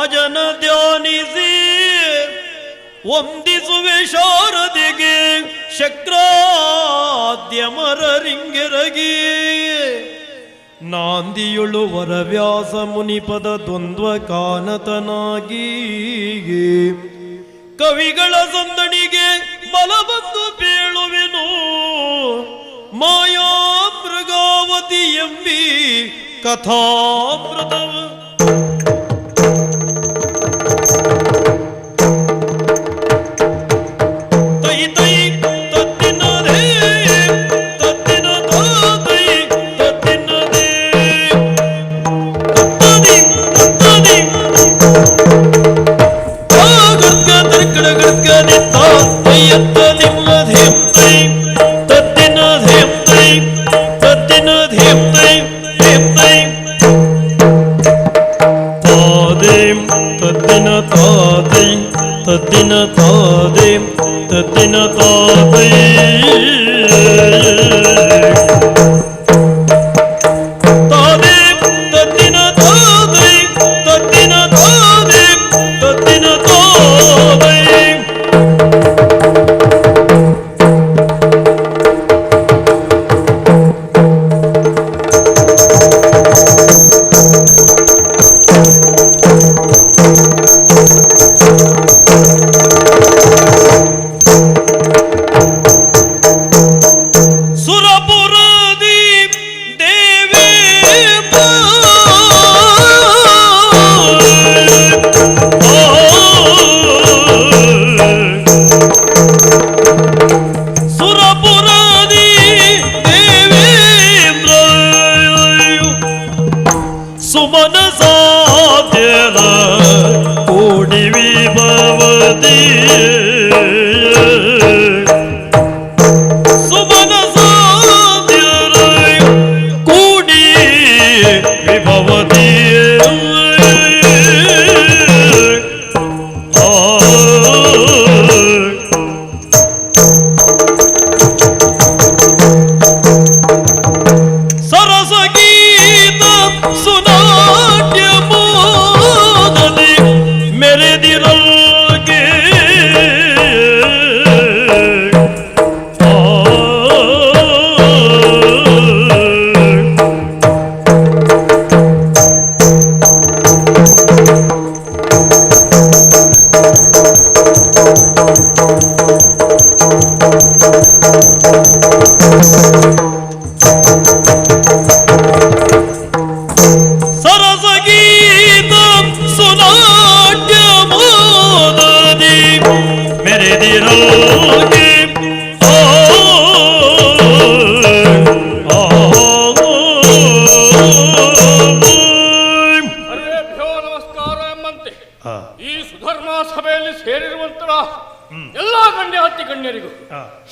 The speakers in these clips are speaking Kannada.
ಅಜನ ಧ್ಯಾನಿಸಿ ವಂದಿಸುವೆ ಶಾರದೆಗೆ ಶಕ್ರಾದ್ಯಮರರಿಂಗೆರಗಿ ನಾಂದಿಯುಳು ವರವ್ಯಾಸ ಮುನಿಪದ ದ್ವಂದ್ವ ಕಾನತನಾಗಿ ಕವಿಗಳ ಸಂದಣಿಗೆ ಬಲಬಂದು ಬೀಳುವೆನು ಮಾಯಾ ಮೃಗಾವತಿ ಎಂಬಿ ಕಥಾಮೃತವ ತದ್ದಿನ ತಾದೆ ತದ್ದಿನ ತಾದೆ ತಾದೆ ತದ್ದಿನ ತಾದೆ ತದ್ದಿನ ತಾದೆ ತದ್ದಿನ ತಾದೆ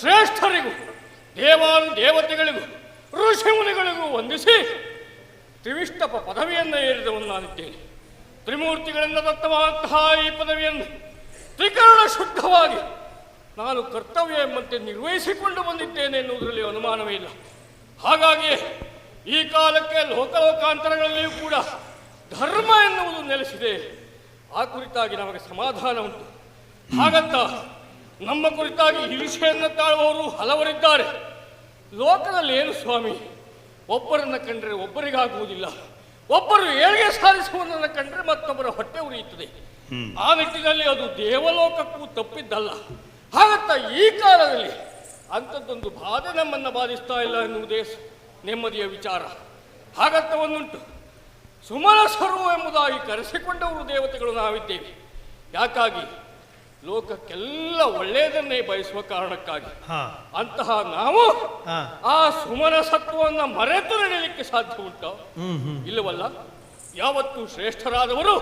ಶ್ರೇಷ್ಠರಿಗೂ ದೇವತೆಗಳಿಗೂ ಋಷಿಮುನಿಗಳಿಗೂ ವಂದಿಸಿ ತ್ರಿವಿಷ್ಟಪ ಪದವಿಯನ್ನು ಏರಿದವನು ನಾನಿದ್ದೇನೆ. ತ್ರಿಮೂರ್ತಿಗಳಿಂದ ದತ್ತವಾದಂತಹ ಈ ಪದವಿಯನ್ನು ತ್ರಿಕರಣ ಶುದ್ಧವಾಗಿ ನಾನು ಕರ್ತವ್ಯ ಎಂಬಂತೆ ನಿರ್ವಹಿಸಿಕೊಂಡು ಬಂದಿದ್ದೇನೆ ಎನ್ನುವುದರಲ್ಲಿ ಅನುಮಾನವೇ ಇಲ್ಲ. ಹಾಗಾಗಿ ಈ ಕಾಲಕ್ಕೆ ಲೋಕಲೋಕಾಂತರಗಳಲ್ಲಿಯೂ ಕೂಡ ಧರ್ಮ ಎನ್ನುವುದು ನೆಲೆಸಿದೆ. ಆ ಕುರಿತಾಗಿ ನಮಗೆ ಸಮಾಧಾನ ಉಂಟು. ಹಾಗಂತ ನಮ್ಮ ಕುರಿತಾಗಿ ಹಿಂಸೆಯನ್ನು ತಾಳುವವರು ಹಲವರಿದ್ದಾರೆ. ಲೋಕದಲ್ಲಿ ಏನು ಸ್ವಾಮಿ, ಒಬ್ಬರನ್ನು ಕಂಡ್ರೆ ಒಬ್ಬರಿಗಾಗುವುದಿಲ್ಲ, ಒಬ್ಬರು ಏಳಿಗೆ ಸಾಧಿಸುವುದನ್ನು ಕಂಡ್ರೆ ಮತ್ತೊಬ್ಬರ ಹೊಟ್ಟೆ ಉರಿಯುತ್ತದೆ. ಆ ನಿಟ್ಟಿನಲ್ಲಿ ಅದು ದೇವಲೋಕಕ್ಕೂ ತಪ್ಪಿದ್ದಲ್ಲ. ಹಾಗಂತ ಈ ಕಾಲದಲ್ಲಿ ಅಂಥದ್ದೊಂದು ಬಾಧೆ ನಮ್ಮನ್ನು ಬಾಧಿಸ್ತಾ ಇಲ್ಲ ಎನ್ನುವುದೇ ನೆಮ್ಮದಿಯ ವಿಚಾರ. ಹಾಗಂತ ಒಂದುಂಟು, ಸುಮನಸರು ಎಂಬುದಾಗಿ ಕರೆಸಿಕೊಂಡವರು ದೇವತೆಗಳು ನಾವಿದ್ದೇವೆ. ಯಾಕಾಗಿ ಲೋಕಕ್ಕೆಲ್ಲ ಒಳ್ಳೆಯದನ್ನೇ ಬಯಸುವ ಕಾರಣಕ್ಕಾಗಿ. ಅಂತಹ ನಾವು ಆ ಸುಮನಸತ್ವವನ್ನು ಮರೆತು ನಡೆಯಲಿಕ್ಕೆ ಸಾಧ್ಯ ಉಂಟು? ಇಲ್ಲವಲ್ಲ. ಯಾವತ್ತು ಶ್ರೇಷ್ಠರಾದವರು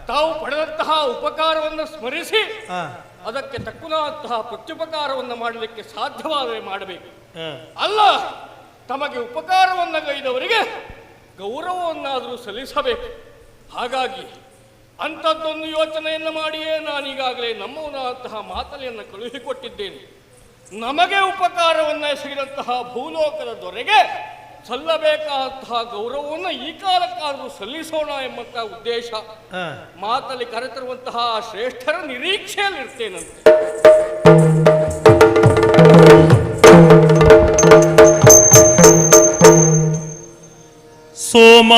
ತಾವು ಪಡೆದಂತಹ ಉಪಕಾರವನ್ನು ಸ್ಮರಿಸಿ ಅದಕ್ಕೆ ತಕ್ಕುವಂತಹ ಪ್ರತ್ಯುಪಕಾರವನ್ನು ಮಾಡಲಿಕ್ಕೆ ಸಾಧ್ಯವಾದರೆ ಮಾಡಬೇಕು. ಅಲ್ಲ, ತಮಗೆ ಉಪಕಾರವನ್ನು ಗೈದವರಿಗೆ ಗೌರವವನ್ನಾದರೂ ಸಲ್ಲಿಸಬೇಕು. ಹಾಗಾಗಿ ಅಂಥದ್ದೊಂದು ಯೋಚನೆಯನ್ನು ಮಾಡಿಯೇ ನಾನೀಗಾಗಲೇ ನಮ್ಮವನಾದಂತಹ ಮಾತಲೆಯನ್ನು ಕಳುಹಿಕೊಟ್ಟಿದ್ದೇನೆ. ನಮಗೆ ಉಪಕಾರವನ್ನು ಎಸಗಿದಂತಹ ಭೂಲೋಕದ ದೊರೆಗೆ ಸಲ್ಲಬೇಕಾದಂತಹ ಗೌರವವನ್ನು ಈ ಕಾಲಕ್ಕಾದರೂ ಸಲ್ಲಿಸೋಣ ಎಂಬಂತಹ ಉದ್ದೇಶ ಮಾತಲ್ಲಿ ಕರೆತರುವಂತಹ ಶ್ರೇಷ್ಠರ ನಿರೀಕ್ಷೆಯಲ್ಲಿರ್ತೇನಂತೆ. ಸೋಮವಂಶಜ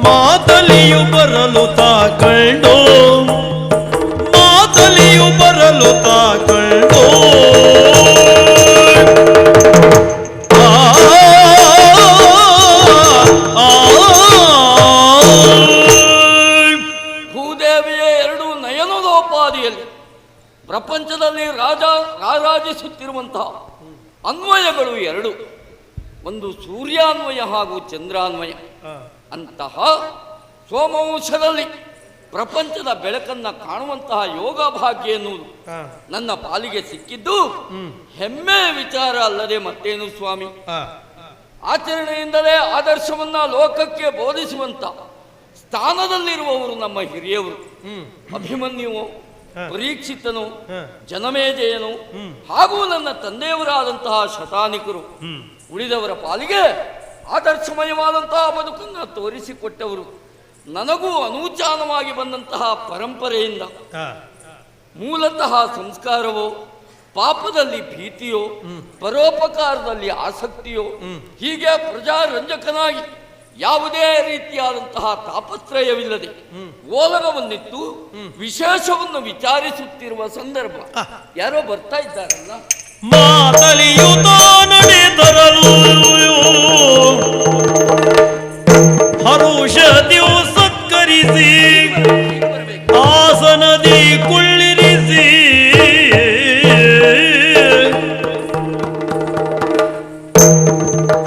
ಮಾತಲಿಯು ಬರಲು ತಾಕಂಡು ಭೂದೇವಿಯ ಎರಡು ನಯನೋಪಾದಿಯಲ್ಲಿ ಪ್ರಪಂಚದಲ್ಲಿ ರಾರಾಜಿಸುತ್ತಿರುವಂತಹ ಅನ್ವಯಗಳು ಎರಡು, ಒಂದು ಸೂರ್ಯಾನ್ವಯ ಹಾಗೂ ಚಂದ್ರಾನ್ವಯ. ಅಂತಹ ಸೋಮವಂಶದಲ್ಲಿ ಪ್ರಪಂಚದ ಬೆಳಕನ್ನ ಕಾಣುವಂತಹ ಯೋಗ ಭಾಗ್ಯ ಎನ್ನುವುದು ನನ್ನ ಪಾಲಿಗೆ ಸಿಕ್ಕಿದ್ದು ಹೆಮ್ಮೆಯ ವಿಚಾರ ಅಲ್ಲದೆ ಮತ್ತೇನು ಸ್ವಾಮಿ. ಆಚರಣೆಯಿಂದಲೇ ಆದರ್ಶವನ್ನ ಲೋಕಕ್ಕೆ ಬೋಧಿಸುವಂತ ಸ್ಥಾನದಲ್ಲಿರುವವರು ನಮ್ಮ ಹಿರಿಯವರು. ಅಭಿಮನ್ಯುವು, ಪರೀಕ್ಷಿತನು, ಜನಮೇಜಯನು ಹಾಗೂ ನನ್ನ ತಂದೆಯವರಾದಂತಹ ಶತಾನಿಕರು ಉಳಿದವರ ಪಾಲಿಗೆ ಆದರ್ಶಮಯವಾದಂತಹ ಬದುಕನ್ನು ತೋರಿಸಿಕೊಟ್ಟವರು. ನನಗೂ ಅನೂಚಾನವಾಗಿ ಬಂದಂತಹ ಪರಂಪರೆಯಿಂದ ಮೂಲತಃ ಸಂಸ್ಕಾರವೋ, ಪಾಪದಲ್ಲಿ ಭೀತಿಯೋ, ಪರೋಪಕಾರದಲ್ಲಿ ಆಸಕ್ತಿಯೋ, ಹೀಗೆ ಪ್ರಜಾರಂಜಕನಾಗಿ ಯಾವುದೇ ರೀತಿಯಾದಂತಹ ತಾಪತ್ರಯವಿಲ್ಲದೆ ಓಲಗವನ್ನಿತ್ತು ವಿಶೇಷವನ್ನು ವಿಚಾರಿಸುತ್ತಿರುವ ಸಂದರ್ಭ ಯಾರೋ ಬರ್ತಾ ಇದ್ದಾರಲ್ಲ. ಮಾತಲಿಯುತ ನಡೆದರಲು ಹರುಷದಿಯು ಸತ್ಕರಿಸಿ ಆಸನದಿ ಕುಳ್ಳಿರಿಸಿ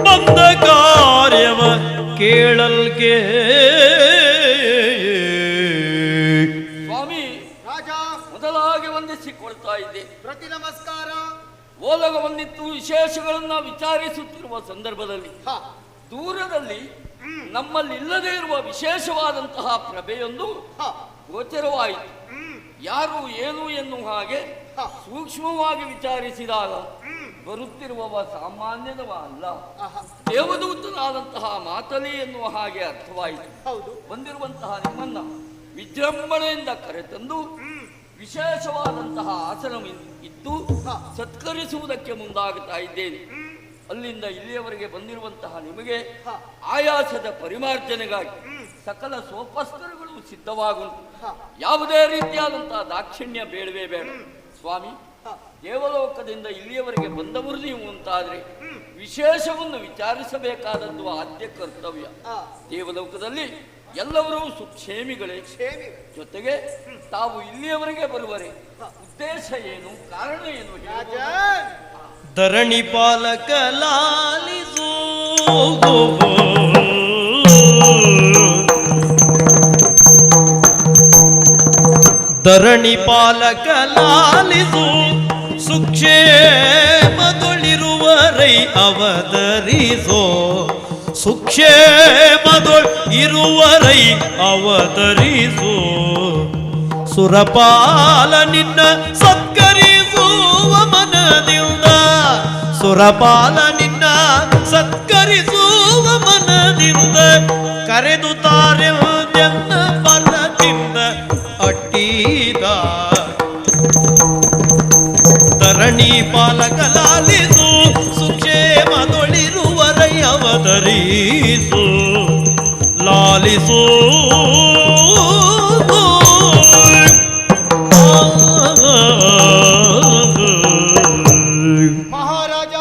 ಬಂದ ಕಾರ್ಯವ ಕೇಳಲ್ಗೆ. ಸ್ವಾಮಿ ರಾಜ ಮೊದಲಾಗಿ ವಂದಿಸಿಕೊಳ್ತಾ ಇದ್ದೆ. ಪ್ರತಿ ನಮಸ್ಕಾರ. ಓಲಗವನ್ನಿತ್ತು ವಿಶೇಷಗಳನ್ನ ವಿಚಾರಿಸುತ್ತಿರುವ ಸಂದರ್ಭದಲ್ಲಿ ದೂರದಲ್ಲಿ ನಮ್ಮಲ್ಲಿ ಇಲ್ಲದೇ ಇರುವ ವಿಶೇಷವಾದಂತಹ ಪ್ರಭೆಯೊಂದು ಗೋಚರವಾಯಿತು. ಯಾರು ಏನು ಎನ್ನುವ ಹಾಗೆ ಸೂಕ್ಷ್ಮವಾಗಿ ವಿಚಾರಿಸಿದಾಗ ಬರುತ್ತಿರುವವ ಸಾಮಾನ್ಯದವ ಅಲ್ಲ, ದೇವದೂತನಾದಂತಹ ಮಾತಲಿ ಎನ್ನುವ ಹಾಗೆ ಅರ್ಥವಾಯಿತು. ಬಂದಿರುವಂತಹ ನಿಮ್ಮನ್ನ ವಿಜೃಂಭಣೆಯಿಂದ ಕರೆತಂದು ವಿಶೇಷವಾದಂತಹ ಆಸನ ಇತ್ತು ಸತ್ಕರಿಸುವುದಕ್ಕೆ ಮುಂದಾಗುತ್ತಾ ಇದ್ದೇನೆ. ಅಲ್ಲಿಂದ ಇಲ್ಲಿಯವರೆಗೆ ಬಂದಿರುವಂತಹ ನಿಮಗೆ ಆಯಾಸದ ಪರಿಮಾರ್ಜನೆಗಾಗಿ ಸಕಲ ಸೋಪಸ್ಕರಗಳು ಸಿದ್ಧವಾಗುಂಟು. ಯಾವುದೇ ರೀತಿಯಾದಂತಹ ದಾಕ್ಷಿಣ್ಯ ಬೇಡವೇ ಬೇಡ ಸ್ವಾಮಿ. ದೇವಲೋಕದಿಂದ ಇಲ್ಲಿಯವರೆಗೆ ಬಂದವರು ನೀವು ಅಂತಾದ್ರೆ ವಿಶೇಷವನ್ನು ವಿಚಾರಿಸಬೇಕಾದದ್ದು ಆದ್ಯ ಕರ್ತವ್ಯ. ದೇವಲೋಕದಲ್ಲಿ ಎಲ್ಲರೂ ಸುಕ್ಷೇಮಿಗಳೇ. ಜೊತೆಗೆ ತಾವು ಇಲ್ಲಿಯವರೆಗೆ ಬರುವರೆ ಉದ್ದೇಶ ಏನು, ಕಾರಣ ಏನು? ಧರಣಿ ಪಾಲಕ ಲಾಲಿಸು ಧರಣಿ ಪಾಲಕ ಲಾಲಿಸು ಸುಕ್ಷೇಮದೊಳಿರುವರೈ ಅವತರಿಸೋ ಸುಕ್ಷೇಮದೊಳ್ ಇರುವರೈ ಅವತರಿಸೋ ಸುರಪಾಲ ನಿನ್ನ ಸತ್ಕರಿಸುವ ಮನದಿಂದ ಸುರಪಾಲ ನಿನ್ನ ನಿನ್ನ ಸತ್ಕರಿಸುವ ಮನದಿಂದ ಕರೆದು ತಾರೆಂದೆನ್ನ ಬಲದಿಂದ ಅಟ್ಟಿದ ಧರಣಿ ಪಾಲಕಲಾಲಿಸು ಸುಕ್ಷೇಮದೊಳಿರುವರೈ ಅವತರಿಸು ಲಾಲಿಸು ಮಹಾರಾಜ,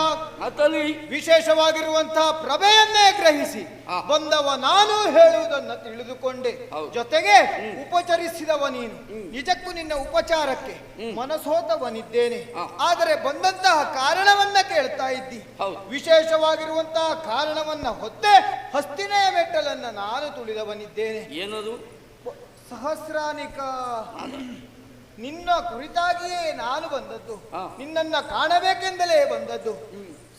ಅತಲಿ ವಿಶೇಷವಾಗಿರುವಂತಹ ಪ್ರಭೆಯನ್ನೇ ಗ್ರಹಿಸಿ ಬಂದವ ನಾನು ಹೇಳುವುದನ್ನು ತಿಳಿದುಕೊಂಡೆ. ಹೌದು. ಜೊತೆಗೆ ಉಪಚರಿಸಿದವ ನೀನು. ನಿಜಕ್ಕೂ ನಿನ್ನ ಉಪಚಾರಕ್ಕೆ ಮನಸೋತವನಿದ್ದೇನೆ. ಆದರೆ ಬಂದಂತಹ ಕಾರಣವನ್ನ ಕೇಳ್ತಾ ಇದ್ದಿ. ಹೌದು. ವಿಶೇಷವಾಗಿರುವಂತಹ ಕಾರಣವನ್ನ ಹೊತ್ತೆ ಹಸ್ತಿನೆಯ ಮೆಟ್ಟಲನ್ನ ನಾನು ತುಳಿದವನಿದ್ದೇನೆ. ಏನದು? ಸಹಸ್ರಾನಿಕ ನಿನ್ನ ಕುರಿತಾಗಿಯೇ ನಾನು ಬಂದದ್ದು. ಹಾ. ನಿನ್ನನ್ನ ಕಾಣಬೇಕೆಂದಲೇ ಬಂದದ್ದು.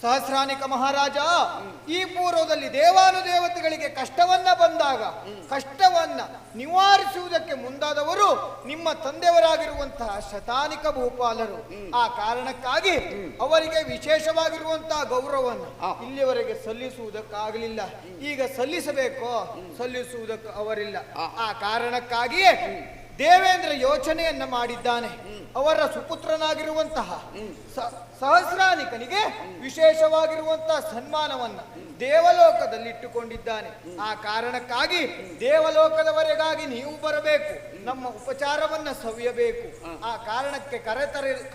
ಸಹಸ್ರಾನಿಕ ಮಹಾರಾಜ, ಈ ಪೂರ್ವದಲ್ಲಿ ದೇವಾನುದೇವತೆಗಳಿಗೆ ಕಷ್ಟವನ್ನ ಬಂದಾಗ ಕಷ್ಟವನ್ನ ನಿವಾರಿಸುವುದಕ್ಕೆ ಮುಂದಾದವರು ನಿಮ್ಮ ತಂದೆಯವರಾಗಿರುವಂತಹ ಶತಾನಿಕ ಭೂಪಾಲರು. ಆ ಕಾರಣಕ್ಕಾಗಿ ಅವರಿಗೆ ವಿಶೇಷವಾಗಿರುವಂತಹ ಗೌರವವನ್ನು ಇಲ್ಲಿವರೆಗೆ ಸಲ್ಲಿಸುವುದಕ್ಕಾಗಲಿಲ್ಲ. ಈಗ ಸಲ್ಲಿಸಬೇಕೋ ಸಲ್ಲಿಸುವುದಕ್ಕೆ ಅವರಿಲ್ಲ. ಆ ಕಾರಣಕ್ಕಾಗಿಯೇ ದೇವೇಂದ್ರ ಯೋಚನೆಯನ್ನ ಮಾಡಿದ್ದಾನೆ. ಅವರ ಸುಪುತ್ರನಾಗಿರುವಂತಹ ಸಹಸ್ರಾನಿಕನಿಗೆ ವಿಶೇಷವಾಗಿರುವಂತಹ ಸನ್ಮಾನವನ್ನ ದೇವಲೋಕದಲ್ಲಿಟ್ಟುಕೊಂಡಿದ್ದಾನೆ. ಆ ಕಾರಣಕ್ಕಾಗಿ ದೇವಲೋಕದವರೆಗಾಗಿ ನೀವು ಬರಬೇಕು, ನಮ್ಮ ಉಪಚಾರವನ್ನ ಸವಿಯಬೇಕು. ಆ ಕಾರಣಕ್ಕೆ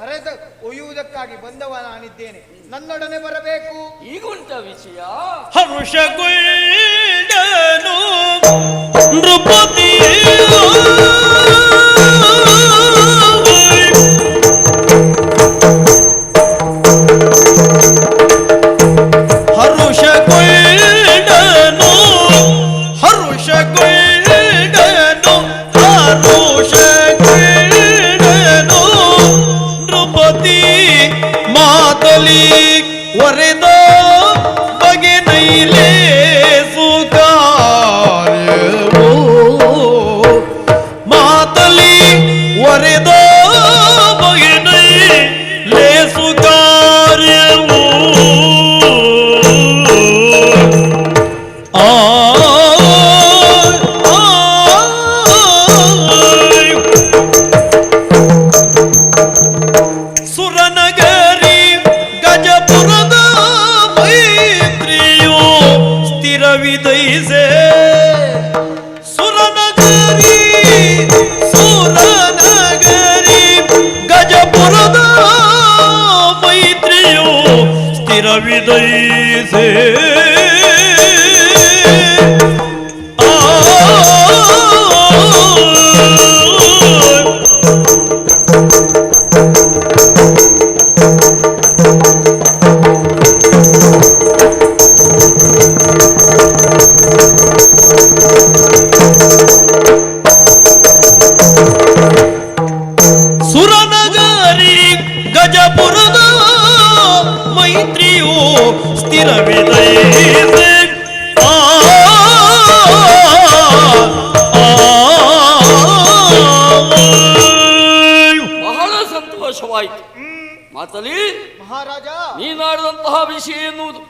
ಕರೆದ ಒಯ್ಯುವುದಕ್ಕಾಗಿ ಬಂದವ ನಾನಿದ್ದೇನೆ. ನನ್ನೊಡನೆ ಬರಬೇಕು. ಈಗ ಉಂಟ ವಿಷಯ. ಹರುಷಗೊಂಡನು ನೃಪತಿ ಒರೆದ ಬಗೆ ನೈಲೇ ಸುಕಾರ್ಯವೋ ಮಾತಲಿ ಒರೆದ ಬಗೆ ನೈಲೇ ಸುಕಾರ್ಯವೋ ಆ ಸುರನಗರಿ ಗಜಪುರದ ಮೈತ್ರಿಯೋ ಸ್ಥಿರವಿದೈಸೆ ಸುರನಗರಿ ಗಜಪುರದ ಮೈತ್ರಿಯೋ ಸ್ಥಿರವಿದೈಸೆ ಸುರನಗರಿ ಗಜಪುರದ ಮೈತ್ರಿಯು ಸ್ಥಿರವಿದೈಸೆ ಬಹಳ ಸಂತೋಷವಾಯಿತು. ಮಾತಲಿ ಮಹಾರಾಜ, ನೀನಾಡಿದಂತಹ ವಿಷಯ ಎನ್ನುವುದು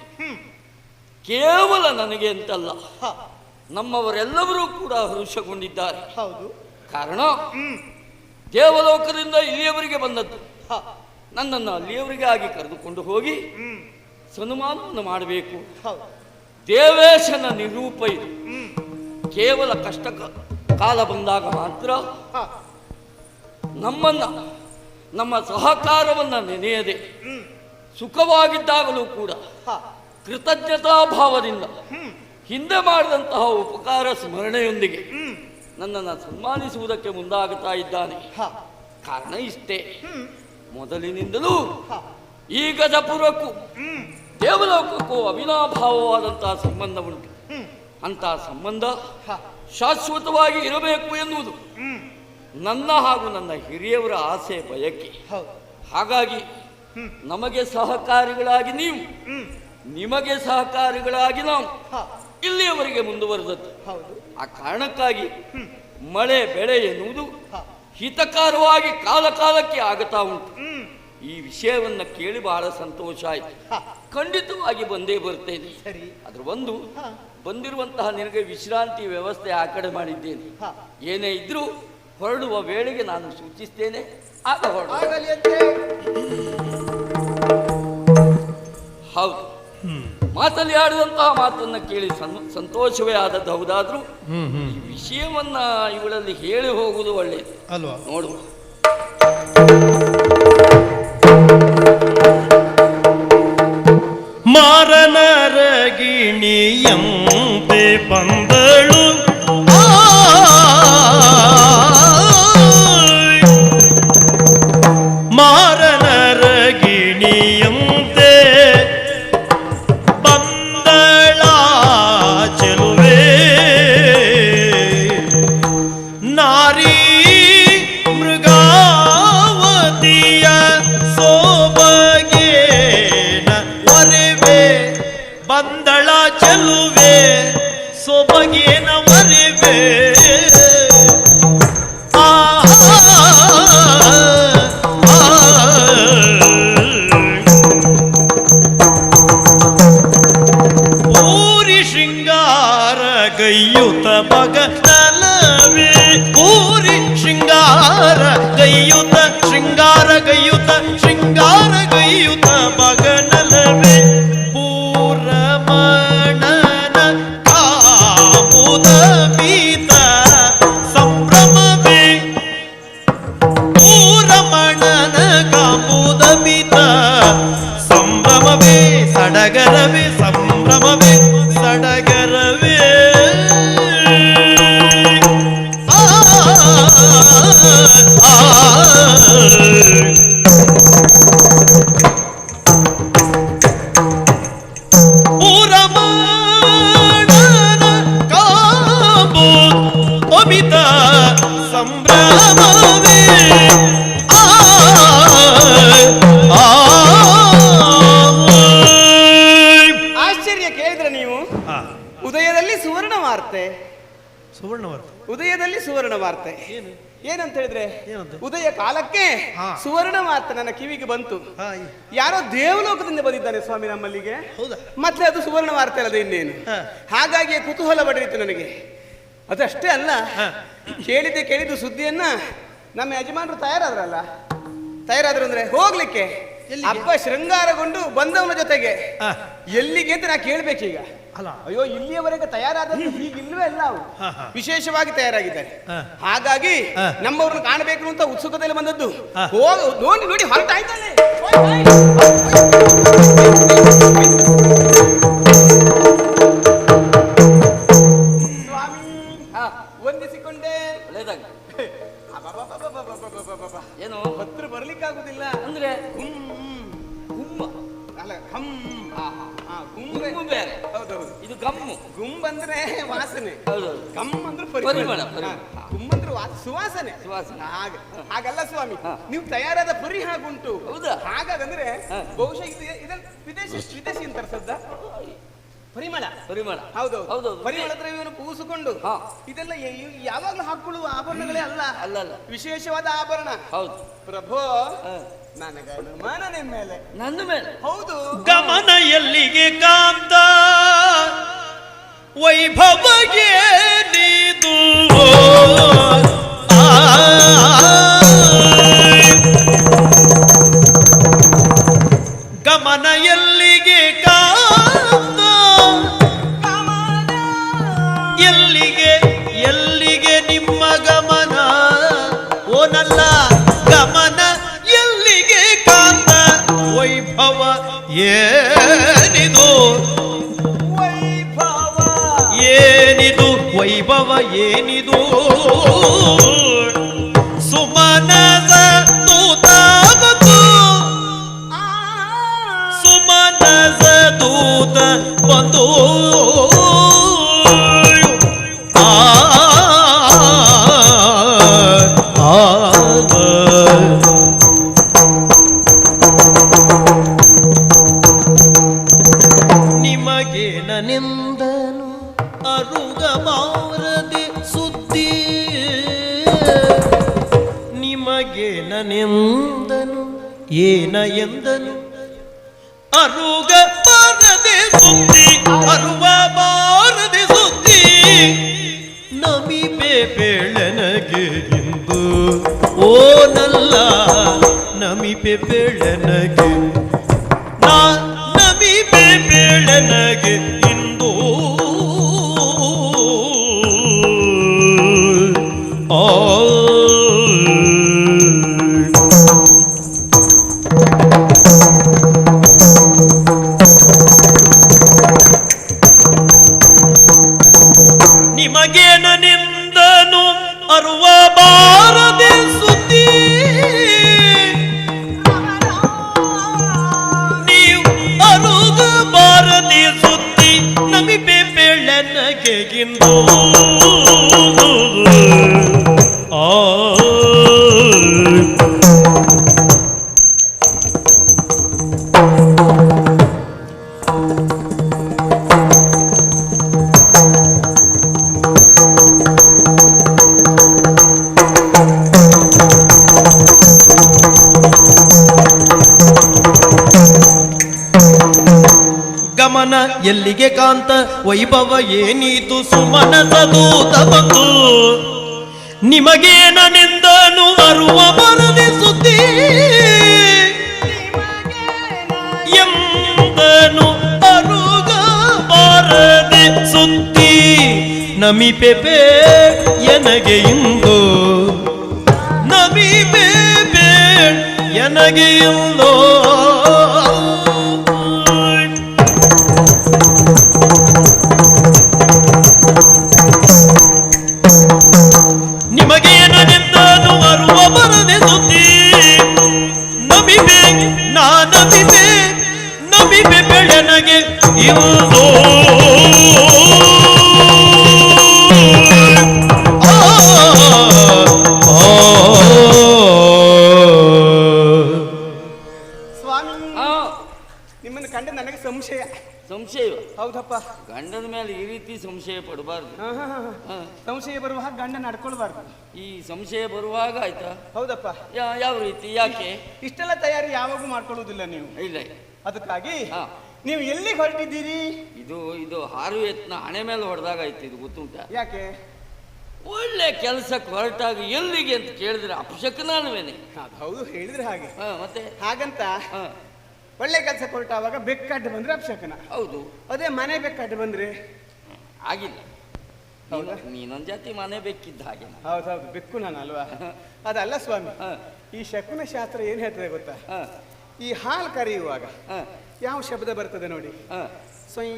ಕೇವಲ ನನಗೆ ಅಂತಲ್ಲ, ನಮ್ಮವರೆಲ್ಲರೂ ಕೂಡ ಹರುಷಗೊಂಡಿದ್ದಾರೆ. ಹೌದು. ಕಾರಣ ದೇವಲೋಕದಿಂದ ಇಲ್ಲಿಯವರೆಗೆ ಬಂದದ್ದು. ನನ್ನನ್ನು ಅಲ್ಲಿಯವರೆಗೆ ಆಗಿ ಕರೆದುಕೊಂಡು ಹೋಗಿ ಸನ್ಮಾನವನ್ನು ಮಾಡಬೇಕು. ದೇವೇಶನ ನಿರೂಪ ಇದು. ಕೇವಲ ಕಷ್ಟ ಕಾಲ ಬಂದಾಗ ಮಾತ್ರ ನಮ್ಮ ಸಹಕಾರವನ್ನು ನೆನೆಯದೆ ಸುಖವಾಗಿದ್ದಾಗಲೂ ಕೂಡ ಕೃತಜ್ಞತಾ ಭಾವದಿಂದ ಹಿಂದೆ ಮಾಡಿದಂತಹ ಉಪಕಾರ ಸ್ಮರಣೆಯೊಂದಿಗೆ ನನ್ನನ್ನು ಸನ್ಮಾನಿಸುವುದಕ್ಕೆ ಮುಂದಾಗುತ್ತಾ ಇದ್ದಾನೆ. ಕಾರಣ ಇಷ್ಟೇ, ಮೊದಲಿನಿಂದಲೂ ಈ ಗಜಪುರಕ್ಕೂ ದೇವಲೋಕಕ್ಕೂ ಅವಿನಾಭಾವವಾದಂತಹ ಸಂಬಂಧ ಉಂಟು. ಅಂತಹ ಸಂಬಂಧ ಶಾಶ್ವತವಾಗಿ ಇರಬೇಕು ಎನ್ನುವುದು ನನ್ನ ಹಾಗೂ ನನ್ನ ಹಿರಿಯವರ ಆಸೆ ಬಯಕೆ. ಹಾಗಾಗಿ ನಮಗೆ ಸಹಕಾರಿಗಳಾಗಿ ನೀವು, ನಿಮಗೆ ಸಹಕಾರಿಗಳಾಗಿ ನಾವು ಇಲ್ಲಿಯವರೆಗೆ ಮುಂದುವರೆದದ್ದು. ಆ ಕಾರಣಕ್ಕಾಗಿ ಮಳೆ ಬೆಳೆ ಎನ್ನುವುದು ಹಿತಕರವಾಗಿ ಕಾಲ ಕಾಲಕ್ಕೆ ಆಗುತ್ತಾ ಉಂಟು. ಈ ವಿಷಯವನ್ನ ಕೇಳಿ ಬಹಳ ಸಂತೋಷ ಆಯಿತು. ಖಂಡಿತವಾಗಿ ಬಂದೇ ಬರ್ತೇನೆ. ಸರಿ. ಅದ್ರ ಒಂದು ಹಾ. ಬಂದಿರುವಂತಹ ನಿನಗೆ ವಿಶ್ರಾಂತಿ ವ್ಯವಸ್ಥೆ ಆ ಕಡೆ ಮಾಡಿದ್ದೇನೆ. ಹಾ. ಏನೇ ಇದ್ರೂ ಹೊರಡುವ ವೇಳೆಗೆ ನಾನು ಸೂಚಿಸ್ತೇನೆ, ಆಗ ಹೊರಡು. ಆಗಲಿ ಅಂತೆ. ಹೌದು, ಮಾತಲ್ಲಿ ಆಡುವಂತಹ ಮಾತನ್ನ ಕೇಳಿ ಸಂತೋಷವೇ ಆದದ್ದು ಹೌದಾದ್ರೂ ಈ ವಿಷಯವನ್ನ ಇವಳಲ್ಲಿ ಹೇಳಿ ಹೋಗುವುದು ಒಳ್ಳೆಯದು ಅಲ್ವಾ? ನೋಡುವ. ಮಾರನರಗಿಣಿಯಂತೆ ಬಂದಳು ಮಾರನರಗಿಣಿಯಂತೆ ಬಂದಳ ಚೆಲುವೆ ನಾರೀ ಮೃಗಾವತಿಯ ಸೋಬಗೇನ ಒರೆವೆ ಬಂದಳ ಚೆಲುವೆ ಸೊಬಗೇನ ಒರೆವೆ ಊರಿ ಶೃಂಗಾರ ಗೈಯುತ ಬಗನಲವೇ ಊರಿ ಶೃಂಗಾರ ಗೈಯುತ ಶೃಂಗಾರ ಗೈಯುತ ಶೃಂಗಾರ ಗೈಯುತ ಬಗನಲವೇ ಪೂರಮಣನ ಕಾಮುದ ಬೀತ ಸಂಭ್ರಮವೇ ಪೂರಮಣನ ಕಾಮುದ ಬೀತ ಸಂಭ್ರಮವೇ ಸಡಗರವೇ ಸಂಭ್ರಮವೇ ಸಡಗರವೇ ಪೂರಮಣನ ಕಾಮು ಅಮಿತ ಸಂಭ್ರಮವೇ ಆಶ್ಚರ್ಯ ಕೇಳಿದ್ರೆ ನೀವು ಉದಯದಲ್ಲಿ ಸುವರ್ಣ ವಾರ್ತೆ, ಸುವರ್ಣವರ್ತ ಉದಯದಲ್ಲಿ ಸುವರ್ಣ ವಾರ್ತೆ ಏನು ಏನಂತ ಹೇಳಿದ್ರೆ ಏನಂತ? ಉದಯ ಕಾಲಕ್ಕೆ ಹಾ. ಸುವರ್ಣ ವಾರ್ತೆ ನನ್ನ ಕಿವಿಗೆ ಬಂತು. ಹಾ, ಯಾರೋ ದೇವಲೋಕದಿಂದ ಬಂದಿದ್ದಾನೆ ಸ್ವಾಮಿ ನಮ್ಮಲ್ಲಿಗೆ. ಹೌದಾ? ಮತ್ತೆ ಅದು ಸುವರ್ಣ ವಾರ್ತೆ ಅಲ್ಲದೆ ಇನ್ನೇನು. ಹಾ. ಹಾಗಾಗಿ ಕುತೂಹಲ ಪಡೆಯಿತು ನನಗೆ. ಅದಷ್ಟೇ ಅಲ್ಲ, ಹಾ. ಕೇಳಿದ್ದು ಸುದ್ದಿಯನ್ನ ನಮ್ಮ ಯಜಮಾನರು ತಯಾರಾದ್ರು ಅಂದ್ರೆ ಹೋಗ್ಲಿಕ್ಕೆ ಎಲ್ಲಿಗೆ? ಹಬ್ಬ ಶೃಂಗಾರಗೊಂಡು ಬಂದವನ ಜೊತೆಗೆ ಹಾ. ಎಲ್ಲಿಗೆ ಅಂತ ನಾ ಕೇಳ್ಬೇಕೀಗ. ಅಲ್ಲ ಅಯ್ಯೋ, ಇಲ್ಲಿಯವರೆಗೆ ತಯಾರಾದದ್ದು ಹೀಗಿಲ್ವೇ ಅಲ್ಲ, ಅವು ಹಾ, ಹಾ. ವಿಶೇಷವಾಗಿ ತಯಾರಾಗಿದ್ದಾರೆ. ಹಾ. ಹಾಗಾಗಿ ಹಾ. ನಮ್ಮವ್ರನ್ನ ಕಾಣಬೇಕು ಅಂತ ಉತ್ಸುಕತೆಯಲ್ಲಿ ಬಂದದ್ದು. ಹಾ. ನೋಡಿ ಹೊರಟಾಯ್ತಲ್ಲೇ. ಸ್ವಾಮಿ, ವಂದಿಸಿಕೊಂಡೆ. ಒಳ್ಳೇದಾಗ ಅಬ್ಬಬ್ಬಬ್ಬಬ್ಬಬ್ಬಬ್ಬಬ್ಬಬ್ಬ. ಏನು ಹತ್ರ ಬರ್ಲಿಕ್ಕಾಗುದಿಲ್ಲ ಅಂದ್ರೆ ಗುಮ್ಮ ಅಲ್ಲ, ಹಮ್. ಗುಂಬೆ. ಗುಮ್ಮು ಬೇರೆ, ಹೌದೌದು. ಇದು ಗಮ್ಮು. ಗುಂಬಂದ್ರೆ ವಾಸನೆ, ಹೌದೌದು. ಗಮ್ ಅಂದ್ರೆ ಪರಿಮಳ. ಗುಮ್ಮಂದ್ರೆ ಸುವಾಸನೆ. ಸುವಾಸನೆ. ಹಾಗಲ್ಲ ಸ್ವಾಮಿ, ಹಾ. ನೀವು ತಯಾರಾದ ಪರಿ ಹಾಗುಂಟು. ಹೌದಾ? ಹಾಗಾಗಂದ್ರೆ ಹಾ. ಬಹುಶಃ ಇದನ್ನ ವಿದೇಶಿ ಅಂತಾರೆ ಸದ್ದ. ಪರಿಮಳ. ಹೌದು. ಪರಿಮಳ ದ್ರವ್ಯವನ್ನು ಪೂಸಿಕೊಂಡು ಹಾ. ಇದೆಲ್ಲ ಯಾವಾಗ್ಲೂ ಹಾಕೊಳ್ಳುವ ಆಭರಣಗಳೇ ಅಲ್ಲ. ಅಲ್ಲ. ವಿಶೇಷವಾದ ಆಭರಣ. ಹೌದು. ಪ್ರಭು, ನನಗೆ ಅನುಮಾನ ನಿನ್ ಮೇಲೆ. ನನ್ನ ಮೇಲೆ? ಹೌದು. ಗಮನ ಎಲ್ಲಿಗೆ ಕಾಂತ ವೈಭವಗೆ ನೀದು ಗಮನ ಎಲ್ಲಿಗೆ ಕಾಂತ ಎಲ್ಲಿಗೆ ನಿಮ್ಮ ಗಮನ ಓನಲ್ಲ ಗಮನ ಎಲ್ಲಿಗೆ ಕಾಂತ ವೈಭವ ಏನಿದು ವೈಭವ ಏನಿದು ಸುಮನದ ದೂತವತು ಸುಮನದ ದೂತ ಬಂದು ನಿಮಗೆ ನನಿಂದನು ಅರುಗಬಾರದೆ ಸುದ್ದಿ ನಿಮಗೆ ನನಿಂದನು ಏನ ಎಂದನು ಅರುಗ ಸುದ್ದಿ ಅರುವ ಬಾರದೆ ಸುದ್ದಿ ನಮಿಬೆ ಬೆಳನಗೆ ಇಂದು ಓ ನಲ್ಲ ನಮಿಬೆ ಬೆಳನಗೆ ನಮಿಬೆ ಬೆಳನಗೆ ಇಂದು ನಿಮಗೇನನಿಂದನು ಅರುವ ಬಾರದೆ ಸುದ್ದಿ ನೀವು ಅರುಗ ಬಾರದೆ ಸುದ್ದಿ ನಮಿಬೆ ಬೆಳ್ಳನಗೆಗಿಂದು ಗಮನ ಎಲ್ಲಿಗೆ ಕಾಂತ ವೈಭವ ಏನೀತು ಸುಮನ ಸದೂತ ಬಂತು ನಿಮಗೇನನಿಂದನು ಅರುವ ಬರದೆ ಸುದ್ದಿ ಎಂದನು ಅರುಗ ಬಾರದೆ ಸುದ್ದಿ ನಮಿಪೆಪೆ ಎನಗೆ ಇಂದು ನಮಿಪೆಪೆ ಎನಗೆ ಇಂದೋ ನಿಮಗೇನನಿಂದನು ಅರುವ ಬರದೆ ಸುದ್ದಿ ನಮಿಬೆ ನಮಿಬೆ ಬೆಳನಗೆ ಇಂದು ಸ್ವಾಮಿ ಆ, ನಿಮ್ಮನ್ನು ಕಂಡು ನನಗೆ ಸಂಶಯ. ಸಂಶಯ ಹೌದಪ್ಪ. ಗಂಡನ ಮೇಲೆ ಈ ರೀತಿ ಸಂಶಯ ಪಡಬಾರ್ದು. ಹಾ. ಸಂಶಯ ಬರುವಾಗ ಗಂಡ ನಡ್ಕೊಳ್ಬಾರ್ದು. ಈ ಸಂಶಯ ಬರುವಾಗ ಆಯ್ತಾ? ಹೌದಪ್ಪ. ಯಾವ ರೀತಿ, ಯಾಕೆ? ಇಷ್ಟೆಲ್ಲ ತಯಾರಿ ಯಾವಾಗೂ ಮಾಡ್ಕೊಳ್ಳುವುದಿಲ್ಲ ನೀವು. ಇಲ್ಲ. ಅದಕ್ಕಾಗಿ ಹಾ. ನೀವು ಎಲ್ಲಿಗೆ ಹೊರಟಿದ್ದೀರಿ? ಇದು ಹಾರು ಎತ್ನ ಹಣೆ ಮೇಲೆ ಹೊಡೆದಾಗ ಆಯ್ತು. ಇದು ಗೊತ್ತುಂಟ? ಯಾಕೆ? ಒಳ್ಳೆ ಕೆಲಸಕ್ಕೆ ಹೊರಟಾಗ ಎಲ್ಲಿಗೆ ಅಂತ ಕೇಳಿದ್ರೆ ಅಪಶಕನಾನುವೇನೆ. ಅದು ಹೌದು, ಹೇಳಿದ್ರೆ ಹಾಗೆ. ಮತ್ತೆ ಹಾಗಂತ ಒಳ್ಳೆ ಕೆಲಸ ಹೊರಟಾವಾಗ ಬೆಕ್ಕಡ್ಡು ಬಂದ್ರೆ ಅಪಶಕನ. ಹೌದು. ಅದೇ ಮನೆ ಬೆಕ್ಕಡ್ಡು ಬಂದ್ರೆ ಆಗಿಲ್ಲ. ನೀನೊಂದ್ ಜಾತಿ ಮನೆ ಬೇಕಿದ್ದ ಹಾಗೆ. ಹೌದೌದು, ಬೆಕ್ಕು ನಾನು ಅಲ್ವಾ? ಅದಲ್ಲ ಸ್ವಾಮಿ, ಈ ಶಕುನ ಶಾಸ್ತ್ರ ಏನ್ ಹೇಳ್ತದೆ ಗೊತ್ತಾ? ಈ ಹಾಲು ಕರೆಯುವಾಗ ಯಾವ ಶಬ್ದ ಬರ್ತದೆ ನೋಡಿ, ಸ್ವಯ್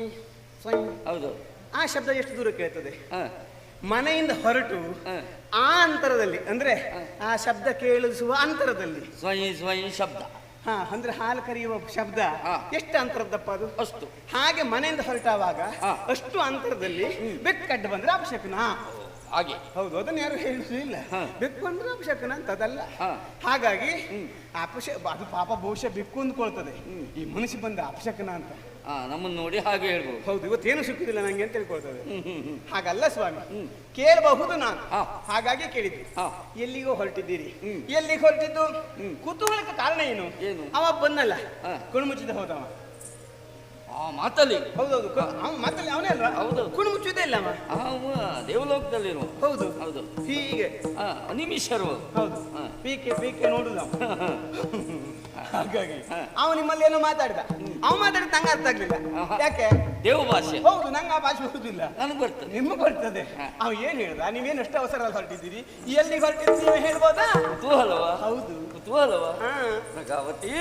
ಸ್ವಯ್. ಹೌದು. ಆ ಶಬ್ದ ಎಷ್ಟು ದೂರ ಕೇಳ್ತದೆ? ಮನೆಯಿಂದ ಹೊರಟು ಆ ಅಂತರದಲ್ಲಿ, ಅಂದ್ರೆ ಆ ಶಬ್ದ ಕೇಳಿಸುವ ಅಂತರದಲ್ಲಿ ಸ್ವಯಂ ಸ್ವಯಂ ಶಬ್ದ. ಅಂದ್ರೆ ಹಾಲು ಕರೆಯುವ ಶಬ್ದ ಎಷ್ಟು ಅಂತರದಪ್ಪ ಅದು? ಅಷ್ಟು. ಹಾಗೆ ಮನೆಯಿಂದ ಹೊರಟಾವಾಗ ಅಷ್ಟು ಅಂತರದಲ್ಲಿ ಬೆಕ್ಕಡ್ಡು ಬಂದ್ರೆ ಅಪಶಕನ. ಹಾಗೆ. ಹೌದು, ಅದನ್ನ ಯಾರು ಹೇಳುದಿಲ್ಲ. ಬೆಕ್ಕು ಅಂದ್ರೆ ಅಪಶಕನ ಅಂತ ಅದಲ್ಲ. ಹಾಗಾಗಿ ಅದು ಪಾಪ ಬಹುಶಃ ಬೆಕ್ಕು ಅಂದ್ಕೊಳ್ತದೆ, ಈ ಮನುಷ್ಯ ಬಂದ ಅಪಶಕನ ಅಂತ. ನಮ್ಮನ್ನು ನೋಡಿ ಹಾಗೆ ಹೇಳ್ಬೋದು. ಹೌದು, ಇವತ್ತೇನು ಸಿಕ್ಕುದಿಲ್ಲ ನಂಗೆ ಅಂತ ತಿಳ್ಕೊಳ್ತದೆ. ಹಾಗಲ್ಲ ಸ್ವಾಮಿ, ಕೇಳಬಹುದು ನಾನು. ಹಾಗಾಗಿ ಕೇಳಿದ್ವಿ. ಎಲ್ಲಿಗೋ ಹೊರಟಿದ್ದೀರಿ? ಎಲ್ಲಿಗೆ ಹೊರಟಿದ್ದು? ಕುತೂಹಲಕ್ಕೆ ಕಾರಣ ಏನು? ಅವ ಬಂದಲ್ಲ, ಕಣ್ಮುಚ್ಚಿದ ಹೋದವ. ಮಾತಲ್ಲಿ. ಹೌದೌದು, ಮಾತಲ್ಲಿ ಅವನೇ ಅಲ್ವಾ? ಹೌದು. ಕುಣು ಮುಚ್ಚುವುದೇ ಇಲ್ಲ ಅವ ದೇವಲೋಕದಲ್ಲಿರುವ. ಹೌದು ಹೌದು. ಹೀಗೆ ಅನಿಮಿಷರು. ಹೌದು, ಪೀಕೆ ನೋಡುದು. ಹಾಗಾಗಿ ಅವ ನಿಮ್ಮಲ್ಲಿ ಏನೋ ಮಾತಾಡಿದ. ಅವ ಮಾತಾಡಿದ ನಂಗೆ ಅರ್ಥ ಆಗ್ಲಿಲ್ಲ. ಯಾಕೆ? ದೇವ ಭಾಷೆ. ಹೌದು, ನಂಗೆ ಆ ಭಾಷೆ ಬರುದಿಲ್ಲ. ನನಗೆ ಬರ್ತದೆ. ನಿಮ್ಗೆ ಬರ್ತದೆ. ಅವ ಏನ್ ಹೇಳ್ದ? ನೀವೇನು ಎಷ್ಟು ಅವಸರ ಹೊರಟಿದ್ದೀರಿ? ಎಲ್ಲಿ ಹೊರಟಿದ್ದೀರಿ ನೀವೇ ಹೇಳ್ಬೋದಾ? ಕುತೂಹಲವಾ? ಹೌದು, ಕುತೂಹಲವಾ? ಪ್ರಗಾವತಿ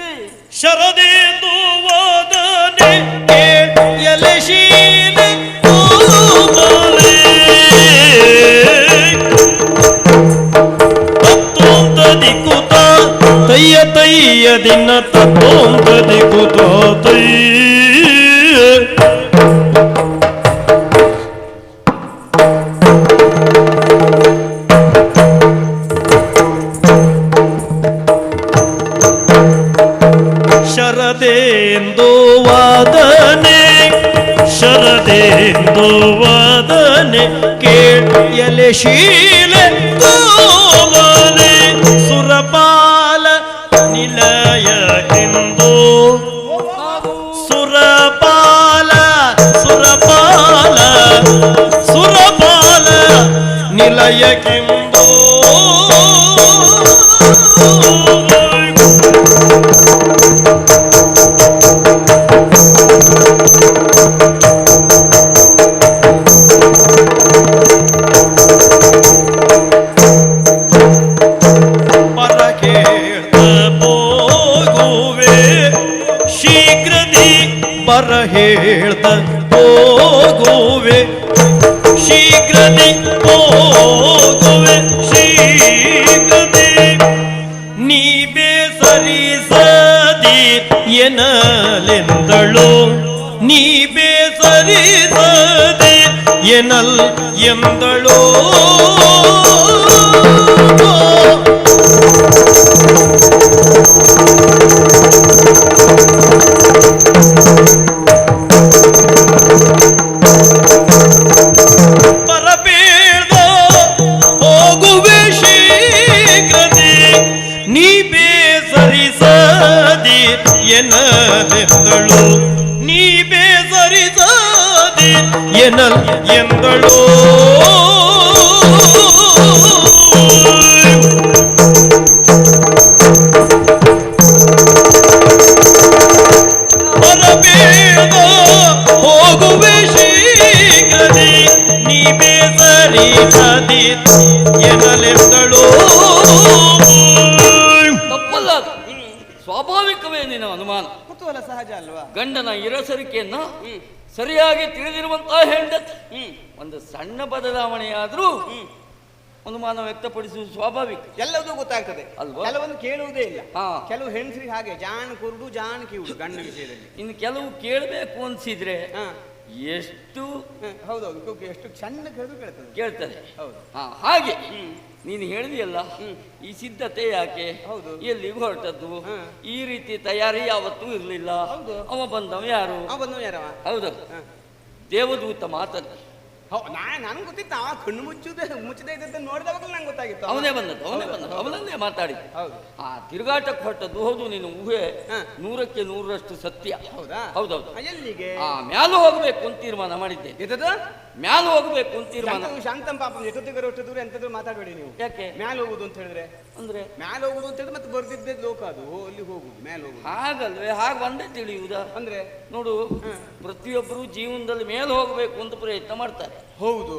ಶರದೇಂದು ವಾದನೆ ಎಲೆಶೀಲೆ ತತ್ತೋಂತದಿ ಕುತ ತಯ್ಯ ತಯ್ಯ ದಿನ ತತ್ತೋಂತದಿ ಕುತ ತಯ್ಯ. ಶರದೇಂದು ವಾದನೆ ಶರದೇಂದು ವಾದನೆ ಕೇಳಲೆ ಶೀಲೆ ಗೋವನೆ ಸುರಪಾಲ ನಿಲಯ ಎಂದು ಸುರಪಾಲ ನಿಲಯಕ್ಕೆಂದು ಬರ ಹೇಳ್ತ ಹೋಗುವೆ ಶೀಘ್ರದಿ ಹೋಗುವೆ ಶೀಘ್ರದಿ ನೀ ಬೇಸರಿಸದಿ ಎನ್ನಲೆಂದಳು ನೀ ಬೇಸರಿಸದಿ ಎನ್ನಲ್ ಎಂದಳು ಎನ್ನಲೆಂದಳು ನೀ ಬೇಸರಿಸದೆ ಎನ್ನಲ್ ಎಂದಳು ಬರಬೇಡ ಹೋಗುವೆ ಶೀಘ್ರದಿ ನೀ ಬೇಸರಿಸದೆ ಎನ್ನಲೆಂದಳು ಸ್ವಾಭಾವಿಕವೇ ನಿನ್ನ ಅನುಮಾನ. ಕುತೂಹಲ ಸಹಜ ಅಲ್ವಾ? ಗಂಡನ ಇರಸರಿಕೆಯನ್ನ ಸರಿಯಾಗಿ ತಿಳಿದಿರುವಂತಹ ಹೆಂಡತಿ ಒಂದು ಸಣ್ಣ ಬದಲಾವಣೆಯಾದ್ರೂ ಅನುಮಾನ ವ್ಯಕ್ತಪಡಿಸುವುದು ಸ್ವಾಭಾವಿಕ. ಎಲ್ಲವೂ ಗೊತ್ತಾಗ್ತದೆ ಅಲ್ವಾ? ಕೆಲವೊಂದು ಕೇಳುವುದೇ ಇಲ್ಲ. ಹಾ. ಕೆಲವು ಹೆಂಗಸರಿಗೆ ಹಾಗೆ ಜಾಣ ಕುರುಡು ಜಾಣ ಕಿವುಡು ಗಂಡ ವಿಷಯದಲ್ಲಿ. ಇನ್ನು ಕೆಲವು ಕೇಳಬೇಕು ಅನ್ಸಿದ್ರೆ ಎಷ್ಟು ಹೌದೌದು ಎಷ್ಟು ಸಣ್ಣ ಕೇಳ್ತದೆ. ಹೌದು. ಹಾಗೆ ನೀನು ಹೇಳಿದೆಯಲ್ಲ ಈ ಸಿದ್ಧತೆ ಯಾಕೆ, ಹೌದು, ಎಲ್ಲಿಗೆ ಹೊರಟದ್ದು, ಈ ರೀತಿ ತಯಾರಿ ಯಾವತ್ತೂ ಇರ್ಲಿಲ್ಲ. ಅವ ಬಂದವ ಯಾರು? ಹೌದು, ದೇವದೂತ ಮಾತನ್ನ ನನಗೆ ಗೊತ್ತಿತ್ತು. ಅವ ಕಣ್ಣು ಮುಚ್ಚದೆ ಇದ್ದಂತ ನೋಡಿದವಾಗ ನಂಗೆ ಗೊತ್ತಾಗಿತ್ತು. ಅವನೇ ಬಂದದ್ದು ಅವನನ್ನೇ ಮಾತಾಡಿದ್ದು. ಆ ತಿರುಗಾಟಕ್ಕೆ ಹೊರಟದ್ದು ಹೌದು. ನೀನು ಊಹೆ 100ಕ್ಕೆ 100ರಷ್ಟು ಸತ್ಯ. ಹೌದಾ? ಹೌದೌದು. ಎಲ್ಲಿಗೆ? ಮ್ಯಾಲು ಹೋಗ್ಬೇಕು ಅಂತ ತೀರ್ಮಾನ ಮಾಡಿದ್ದೆ. ಮ್ಯಾಲು ಹೋಗ್ಬೇಕು ಅಂತ ತೀರ್ಮಾನ. ಶಾಂತಂ ಪಾಪ ಎಷ್ಟೊತ್ತಿಗೆ ಅಷ್ಟು ದೂರ ಎಂತದ್ರು ಮಾತಾಡಬೇಡಿ ನೀವು. ಯಾಕೆ ಮ್ಯಾಲ ಹೋಗುದು ಅಂತ ಹೇಳಿದ್ರೆ? ಅಂದ್ರೆ ಮ್ಯಾಲ ಹೋಗುದು ಅಂತ ಹೇಳಿದ್ರೆ ಮತ್ತೆ ಬರ್ದಿದ್ದೆ ಲೋಕ ಅದು ಅಲ್ಲಿ ಹೋಗುದು ಮ್ಯಾಲ ಹೋಗುದು. ಹಾಗಲ್ವೇ? ಹಾಗೆ ಒಂದೇ ತಿಳಿಯುವುದಾ? ಅಂದ್ರೆ ನೋಡು, ಪ್ರತಿಯೊಬ್ಬರು ಜೀವನದಲ್ಲಿ ಮೇಲೆ ಹೋಗ್ಬೇಕು ಅಂತ ಪ್ರಯತ್ನ ಮಾಡ್ತಾರೆ. ಹೌದು,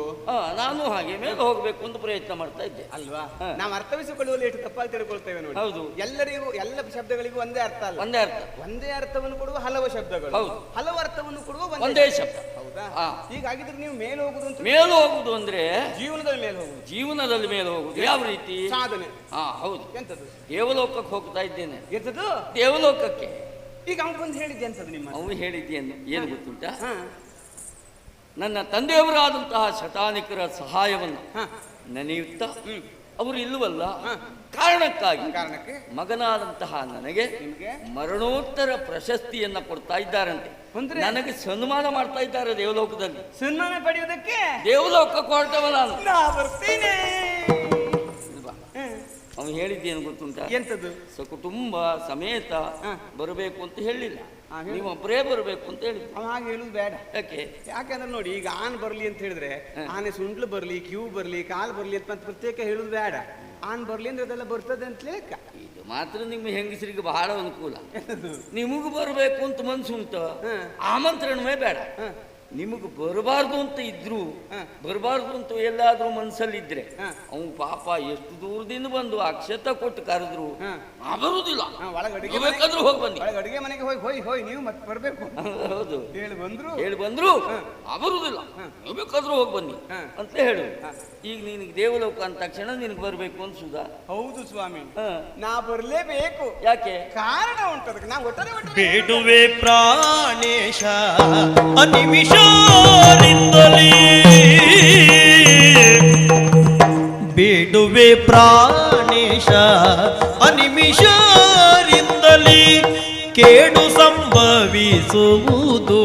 ನಾನು ಹಾಗೆ ಮೇಲೆ ಹೋಗ್ಬೇಕು ಅಂತ ಪ್ರಯತ್ನ ಮಾಡ್ತಾ ಇದ್ದೆ ಅಲ್ವಾ? ನಾವು ಅರ್ಥವಿಸಿಕೊಳ್ಳುವಲ್ಲಿ ಎಷ್ಟು ತಪ್ಪಾಗಿ ತಿಳ್ಕೊಳ್ತೇವೆ ನೋಡಿ. ಹೌದು, ಎಲ್ಲರಿಗೂ ಎಲ್ಲ ಶಬ್ದಗಳಿಗೂ ಒಂದೇ ಅರ್ಥ ಅಲ್ಲ. ಒಂದೇ ಅರ್ಥ, ಒಂದೇ ಅರ್ಥವನ್ನು ಕೊಡುವ ಹಲವು ಶಬ್ದಗಳು. ಹೌದು, ಹಲವು ಅರ್ಥವನ್ನು ಕೊಡುವ ಒಂದೇ ಶಬ್ದ. ಹೌದಾ? ಹೀಗಾಗಿದ್ರೆ ನೀವು ಮೇಲೆ ಹೋಗುದು ಅಂತ, ಮೇಲೆ ಹೋಗುದು ಅಂದ್ರೆ ಜೀವನದಲ್ಲಿ ಮೇಲೆ ಹೋಗುದು. ಜೀವನದಲ್ಲಿ ಮೇಲೆ ಹೋಗುದು ಯಾವ ರೀತಿ? ಸಾಧನೆ. ಹೌದು. ಎಂತದ್ದು? ದೇವಲೋಕಕ್ಕೆ ಹೋಗ್ತಾ ಇದ್ದೇನೆ. ಎಂತದ್ದು? ದೇವಲೋಕಕ್ಕೆ. ಈಗ ಅವ್ನು ಬಂದು ಹೇಳಿದ್ದೆ ಎಂತದ್ದು ನಿಮ್ಮ? ಅವನು ಹೇಳಿದ್ದೇನು ಏನು ಗೊತ್ತುಂಟಾ? ನನ್ನ ತಂದೆಯವರಾದಂತಹ ಶತಾನಿಕರ ಸಹಾಯವನ್ನು ನೆನೆಯುತ್ತಾ ಅವರು ಇಲ್ಲವಲ್ಲ ಕಾರಣಕ್ಕೆ ಮಗನಾದಂತಹ ನನಗೆ ಮರಣೋತ್ತರ ಪ್ರಶಸ್ತಿಯನ್ನ ಕೊಡ್ತಾ ಇದ್ದಾರಂತೆ. ನನಗೆ ಸನ್ಮಾನ ಮಾಡ್ತಾ ಇದ್ದಾರೆ ದೇವಲೋಕದಲ್ಲಿ. ಸನ್ಮಾನ ಪಡೆಯುವುದಕ್ಕೆ ದೇವಲೋಕಕ್ಕೆ ಹೊರಟವ ನಾನು. ಬರ್ತೇನೆ. ಅವನು ಹೇಳಿದ್ದೇನು ಗೊತ್ತುಂಟ? ಎಂತದ್ದು? ಸಕುಟುಂಬ ಸಮೇತ ಬರಬೇಕು ಅಂತ ಹೇಳಿಲ್ಲ, ನೀವು ಒಬ್ಬರೇ ಬರಬೇಕು ಅಂತ ಹೇಳಿದ್ರು. ಅವ ಹಾಗೆ ಹೇಳುದು ಬೇಡ. ಯಾಕಂದ್ರೆ ನೋಡಿ, ಈಗ ಆನ್ ಬರ್ಲಿ ಅಂತ ಹೇಳಿದ್ರೆ ಆನೆ ಸುಂಡ್ಲು ಬರ್ಲಿ, ಕ್ಯೂ ಬರ್ಲಿ, ಕಾಲ್ ಬರ್ಲಿ ಅಂತ ಪ್ರತ್ಯೇಕ ಹೇಳುದು ಬೇಡ. ಆನ್ ಬರ್ಲಿ ಅಂದ್ರೆ ಅದೆಲ್ಲ ಬರ್ತದೆ ಅಂತ ಲೆಕ್ಕ. ಇದು ಮಾತ್ರ ನಿಮ್ಮ ಹೆಂಗಸರಿಗೆ ಬಹಳ ಅನುಕೂಲ. ನಿಮಗೂ ಬರಬೇಕು ಅಂತ ಮನ್ಸುಂಟು, ಆಮಂತ್ರಣವೇ ಬೇಡ. ನಿಮಗೆ ಬರಬಾರ್ದು ಅಂತ ಇದ್ರು, ಬರಬಾರ್ದು ಅಂತ ಎಲ್ಲಾದ್ರೂ ಮನ್ಸಲ್ಲಿದ್ರೆ ಅವನು ಪಾಪ ಎಷ್ಟು ದೂರದಿಂದ ಬಂದು ಅಕ್ಷತ ಕೊಟ್ಟು ಕರೆದ್ರು ಬರುದಿಲ್ಲ. ಬೇಕಾದ್ರೂ ಹೋಗಿ ಬನ್ನಿ, ಅಡುಗೆ ಮನೆಗೆ ಹೋಗಿ ಹೋಗಿ ನೀವು ಮತ್ತೆ ಬರ್ಬೇಕು. ಹೌದು, ಹೇಳಿ ಬಂದ್ರು ಬರುದಿಲ್ಲ, ನೀವು ಬೇಕಾದ್ರೂ ಹೋಗಿ ಬನ್ನಿ ಅಂತ ಹೇಳು. ಈಗ ನಿನಗೆ ದೇವಲೋಕ ಅಂದ ತಕ್ಷಣ ನಿನಗೆ ಬರ್ಬೇಕು ಅನ್ಸುದಾ? ಹೌದು ಸ್ವಾಮಿ, ನಾ ಬರ್ಲೇಬೇಕು. ಯಾಕೆ? ಕಾರಣ ಉಂಟದಕ್ಕೆ. ನಾ ಒಟ್ಟಾರೆ ಬೇಡುವೆ ಪ್ರಾಣೇಶ ಅನಿಮಿಷ ಬೇಡುವೆ ಪ್ರಾಣೇಶ ಅನಿಮಿಷರಿಂದಲೇ ಕೇಡು ಸಂಭವಿಸುವುದು,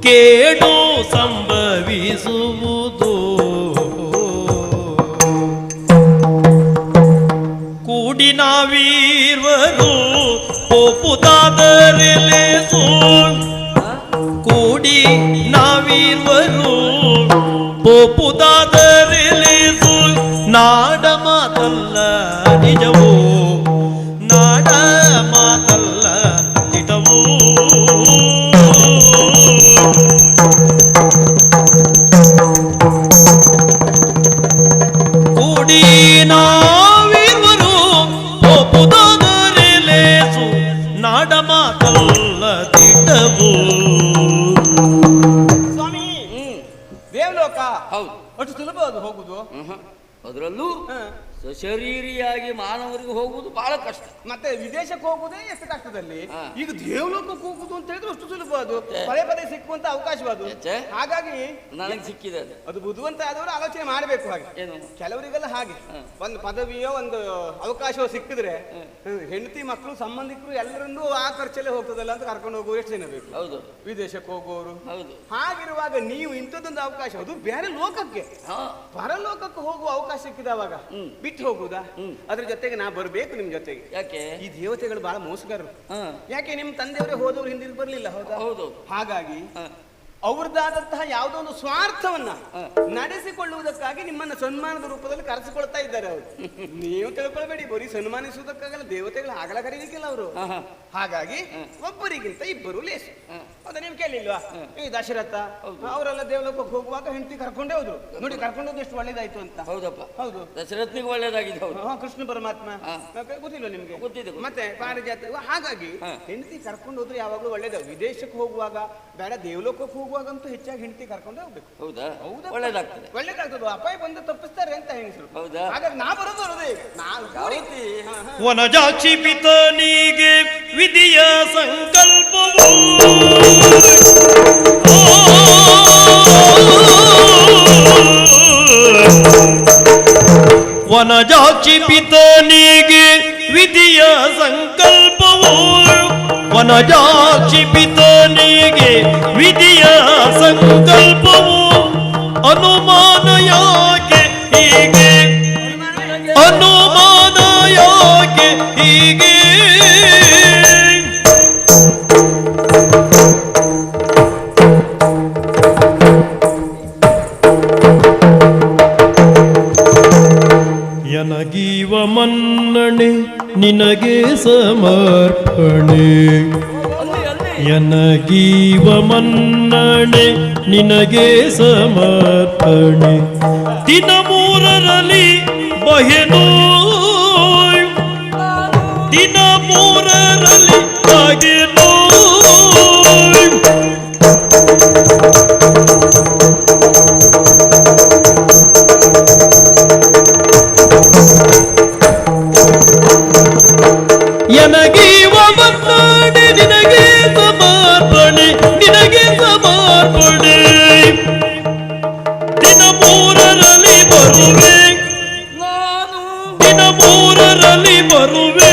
ಕೇಡು ಸಂಭವಿಸುವುದು. ಕೂಡಿ ನಾವೀರ್ವರು ಒಪ್ಪುದಾದರೆಲೆಸು, ಕೂಡಿ ನಾವೀರ್ವರು ಒಪ್ಪುದಾದರೆಲೆ ನಾಡ ಮಾತಲ್ಲ ನಿಜವೋ, ನಾಡ ಮಾತಲ್ಲ ದಿಟವೋ. ಕೂಡಿ ನಾವಿರುವರು ಒಪ್ಪುದಾದರೆ ಲೇಸು, ನಾಡ ಮಾತಲ್ಲ ದಿಟವೋ. ಸ್ವಾಮಿ ದೇವಲೋಕ ಹೌದು. ಅಷ್ಟು ಸುಲಭ ಅದು ಹೋಗುದು. ಅದರಲ್ಲೂ ಸಶರೀರಿಯಾಗಿ ಮಾನವರಿಗೆ ಹೋಗುವುದು ಬಹಳ ಕಷ್ಟ. ಮತ್ತೆ ವಿದೇಶಕ್ಕೆ ಹೋಗುದೇ ಎಷ್ಟು ಕಷ್ಟದಲ್ಲಿ, ಹಾ. ಈಗ ದೇವಲೋಕಕ್ಕೆ ಹೋಗುದು ಅಂತ ಹೇಳಿದ್ರೆ ಅಷ್ಟು ಸುಲಭ ಅದು, ಪದೇ ಪದೇ ಸಿಕ್ಕುವಂತ ಅವಕಾಶವಾದು. ಹೆಚ್ಚೆ? ಹಾಗಾಗಿ ನನಗೆ ಸಿಕ್ಕಿದೆ ಅದು. ಅದು ಬುದ್ಧಿವಂತ ಆದವರು ಆಲೋಚನೆ ಮಾಡಬೇಕು. ಹಾಗೆ ಏನು? ಕೆಲವರಿಗೆಲ್ಲ ಹಾಗೆ ಒಂದು ಪದವಿಯೋ ಒಂದು ಅವಕಾಶವೋ ಸಿಕ್ಕಿದ್ರೆ ಹೆಂಡತಿ ಮಕ್ಕಳು ಸಂಬಂಧಿಕರು ಎಲ್ಲರನ್ನೂ ಆ ಖರ್ಚಲ್ಲೇ ಹೋಗ್ತದಲ್ಲ ಅಂತ ಕರ್ಕೊಂಡು ಹೋಗುವ ಎಷ್ಟು ಜನ ಬೇಕು. ಹೌದು, ವಿದೇಶಕ್ಕೆ ಹೋಗುವವರು. ಹೌದು. ಹಾಗಿರುವಾಗ ನೀವು ಇಂಥದ್ದೊಂದು ಅವಕಾಶ, ಅದು ಬೇರೆ ಲೋಕಕ್ಕೆ, ಹಾ. ಪರಲೋಕಕ್ಕೆ ಹೋಗುವ ಅವಕಾಶ ಸಿಕ್ಕಿದವಾಗ ಬಿಟ್ಟು ಹೋಗುದಾ? ಅದ್ರ ಜೊತೆಗೆ ನಾ ಬರ್ಬೇಕು ನಿಮ್ ಜೊತೆಗೆ. ಯಾಕೆ? ಈ ದೇವತೆಗಳು ಬಹಳ ಮೋಸಗಾರರು. ಹಾ. ಯಾಕೆ ನಿಮ್ ತಂದೆಯವರೇ ಹೋದವ್ರು ಹಿಂದಿರುಗಿ ಬರ್ಲಿಲ್ಲ, ಹೌದಾ? ಹೌದು. ಹಾಗಾಗಿ ಹಾ. ಅವ್ರದ್ದಾದಂತಹ ಯಾವುದೋ ಒಂದು ಸ್ವಾರ್ಥವನ್ನ ನಡೆಸಿಕೊಳ್ಳುವುದಕ್ಕಾಗಿ ನಿಮ್ಮನ್ನ ಸನ್ಮಾನದ ರೂಪದಲ್ಲಿ ಕರೆಸಿಕೊಳ್ತಾ ಇದ್ದಾರೆ ಅವರು. ನೀವು ತಿಳ್ಕೊಳ್ಬೇಡಿ, ಬರೀ ಸನ್ಮಾನಿಸುವುದಕ್ಕಾಗಲ್ಲ, ದೇವತೆಗಳು ಆಗಲ ಕರೀಲಿಕ್ಕಿಲ್ಲ ಅವರು. ಹಾಗಾಗಿ ಒಬ್ಬರಿಗಿಂತ ಇಬ್ಬರು ಲೇಸು. ಹೌದಾ? ನೀವು ಕೇಳಿಲ್ವಾ ಈ ದಶರಥ ಅವರೆಲ್ಲ ದೇವಲೋಕಕ್ಕೆ ಹೋಗುವಾಗ ಹೆಂಡತಿ ಕರ್ಕೊಂಡೇ ಹೋದ್ರು. ನೋಡಿ, ಕರ್ಕೊಂಡು ಹೋದ್ ಎಷ್ಟು ಒಳ್ಳೇದಾಯ್ತು ಅಂತ. ಹೌದಪ್ಪ, ಹೌದು. ದಶರಥನಿಗೆ ಒಳ್ಳೇದಾಗಿದೆ. ಹೌದು. ಕೃಷ್ಣ ಪರಮಾತ್ಮ ಗೊತ್ತಿಲ್ವ ನಿಮ್ಗೆ? ಗೊತ್ತಿದೆ. ಮತ್ತೆ ಪಾರಿಜಾತ. ಹಾಗಾಗಿ ಹೆಂಡತಿ ಕರ್ಕೊಂಡು ಹೋದ್ರೆ ಯಾವಾಗ್ಲೂ ಒಳ್ಳೇದು. ವಿದೇಶಕ್ಕೆ ಹೋಗುವಾಗ ಬೇಡ, ದೇವಲೋಕಕ್ಕೆ ಹೋಗುವಾಗಂತೂ ಹೆಚ್ಚಾಗಿ ಹೆಂಡತಿ ಕರ್ಕೊಂಡೇ ಹೋಗ್ಬೇಕು. ಹೌದಾ? ಹೌದಾ? ಒಳ್ಳೇದಾಗ್ತದೆ. ಒಳ್ಳೇದಾಗ್ತದೆ. ಅಪಾಯ ಬಂದು ತಪ್ಪಿಸ್ತಾರೆ ಅಂತ ಹೆಂಗಸರು. ಹೌದಾ? ಹಾಗಾಗಿ ನಾ ಬರೋದು ನಾವು ವನಜಾಕ್ಷಿ ಪಿತನಿಗೆ ವಿಧಿಯ ಸಂಕಲ್ಪವು, ವನಜಾಕ್ಷಿ ಪಿತನಿಗೆ ವಿಧಿಯ ಸಂಕಲ್ಪವು, ವನಜಾಕ್ಷಿ ಪಿತನಿಗೆ ವಿಧಿಯ ಸಂಕಲ್ಪವು. ಅನುಮಾನ ಯಾಕೆ ಹೀಗೆ, ಅನುಮಾನ ಯಾಕೆ ಹೀಗೆ. ಎನಗೀವ ಮನ್ನಣೆ ನಿನಗೆ ಸಮರ್ಪಣೆ, ಎನಗೀವ ಮನ್ನಣೆ ನಿನಗೆ ಸಮರ್ಪಣೆ. ದಿನ ಮೂರರಲ್ಲಿ ಬಹೆನೋ, ದಿನ ಮೂರರಲ್ಲಿ ಬಗೆನೋ. ಎನಗೀವ ಮನ್ನಣೆ ನಿನಗೆ ಸಮರ್ಪಣೆ, ನಿನಗೆ ಸಮರ್ಪಣೆ. ದಿನ ಮೂರರಲ್ಲಿ ಬರುವೆ, ದಿನ ಮೂರರಲ್ಲಿ ಬರುವೆ.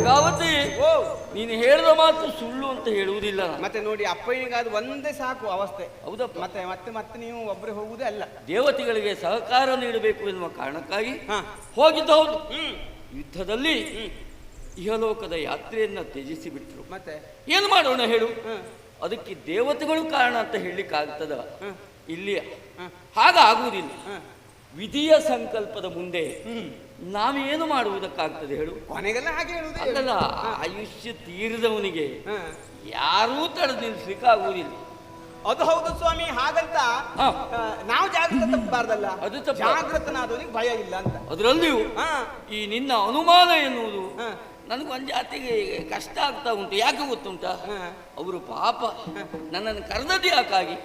ಗಾವತಿ, ನೀನು ಹೇಳಿದ ಮಾತು ಸುಳ್ಳು ಅಂತ ಹೇಳುವುದಿಲ್ಲ. ಮತ್ತೆ ನೋಡಿ, ಅಪ್ಪನಿಗಾದ ಒಂದೇ ಸಾಕು ಅವಸ್ಥೆ. ಹೌದಪ್ಪ. ಮತ್ತೆ ಮತ್ತೆ ಮತ್ತೆ ನೀವು ಒಬ್ಬರೇ ಹೋಗುವುದೇ ಅಲ್ಲ. ದೇವತೆಗಳಿಗೆ ಸಹಕಾರ ನೀಡಬೇಕು ಎನ್ನುವ ಕಾರಣಕ್ಕಾಗಿ ಹೋಗಿದ್ದು ಹೌದು. ಯುದ್ಧದಲ್ಲಿ ಇಹಲೋಕದ ಯಾತ್ರೆಯನ್ನ ತ್ಯಜಿಸಿ ಬಿಟ್ರು. ಮತ್ತೆ ಏನು ಮಾಡೋಣ ಹೇಳು? ಅದಕ್ಕೆ ದೇವತೆಗಳು ಕಾರಣ ಅಂತ ಹೇಳಲಿಕ್ಕಾಗ್ತದ? ಇಲ್ಲಿ ಹಾಗಾಗುವುದಿಲ್ಲ. ವಿಧಿಯ ಸಂಕಲ್ಪದ ಮುಂದೆ ನಾವೇನು ಮಾಡುವುದಕ್ಕಾಗ್ತದೆ ಹೇಳು? ಕೊನೆಗೆಲ್ಲ ಹಾಗೆ ಹೇಳುದು. ಅಲ್ಲಲ್ಲ, ಆಯುಷ್ಯ ತೀರಿದವನಿಗೆ ಯಾರೂ ತಡೆದು ನಿಲ್ಲಿಸ್ಲಿಕ್ಕಾಗುವುದಿಲ್ಲ. ಅದು ಹೌದು ಸ್ವಾಮಿ. ಹಾಗಂತ ನಾವು ಜಾಗೃತ ತಪ್ಪಬಾರ್ದಲ್ಲ. ಅದು ತಪ್ಪು. ಜಾಗೃತನಾದವನಿಗೆ ಭಯ ಇಲ್ಲ ಅಂತ. ಅದರಲ್ಲಿಯೂ ಈ ನಿನ್ನ ಅನುಮಾನ ಎನ್ನುವುದು ನನಗೆ ಒಂದು ಜಾತಿಗೆ ಕಷ್ಟ ಆಗ್ತಾ ಉಂಟು. ಯಾಕೆ ಗೊತ್ತುಂಟ? ಅವರು ಪಾಪ ನನ್ನನ್ನು ಕರೆದದ್ದು ಯಾಕಾಗಿ?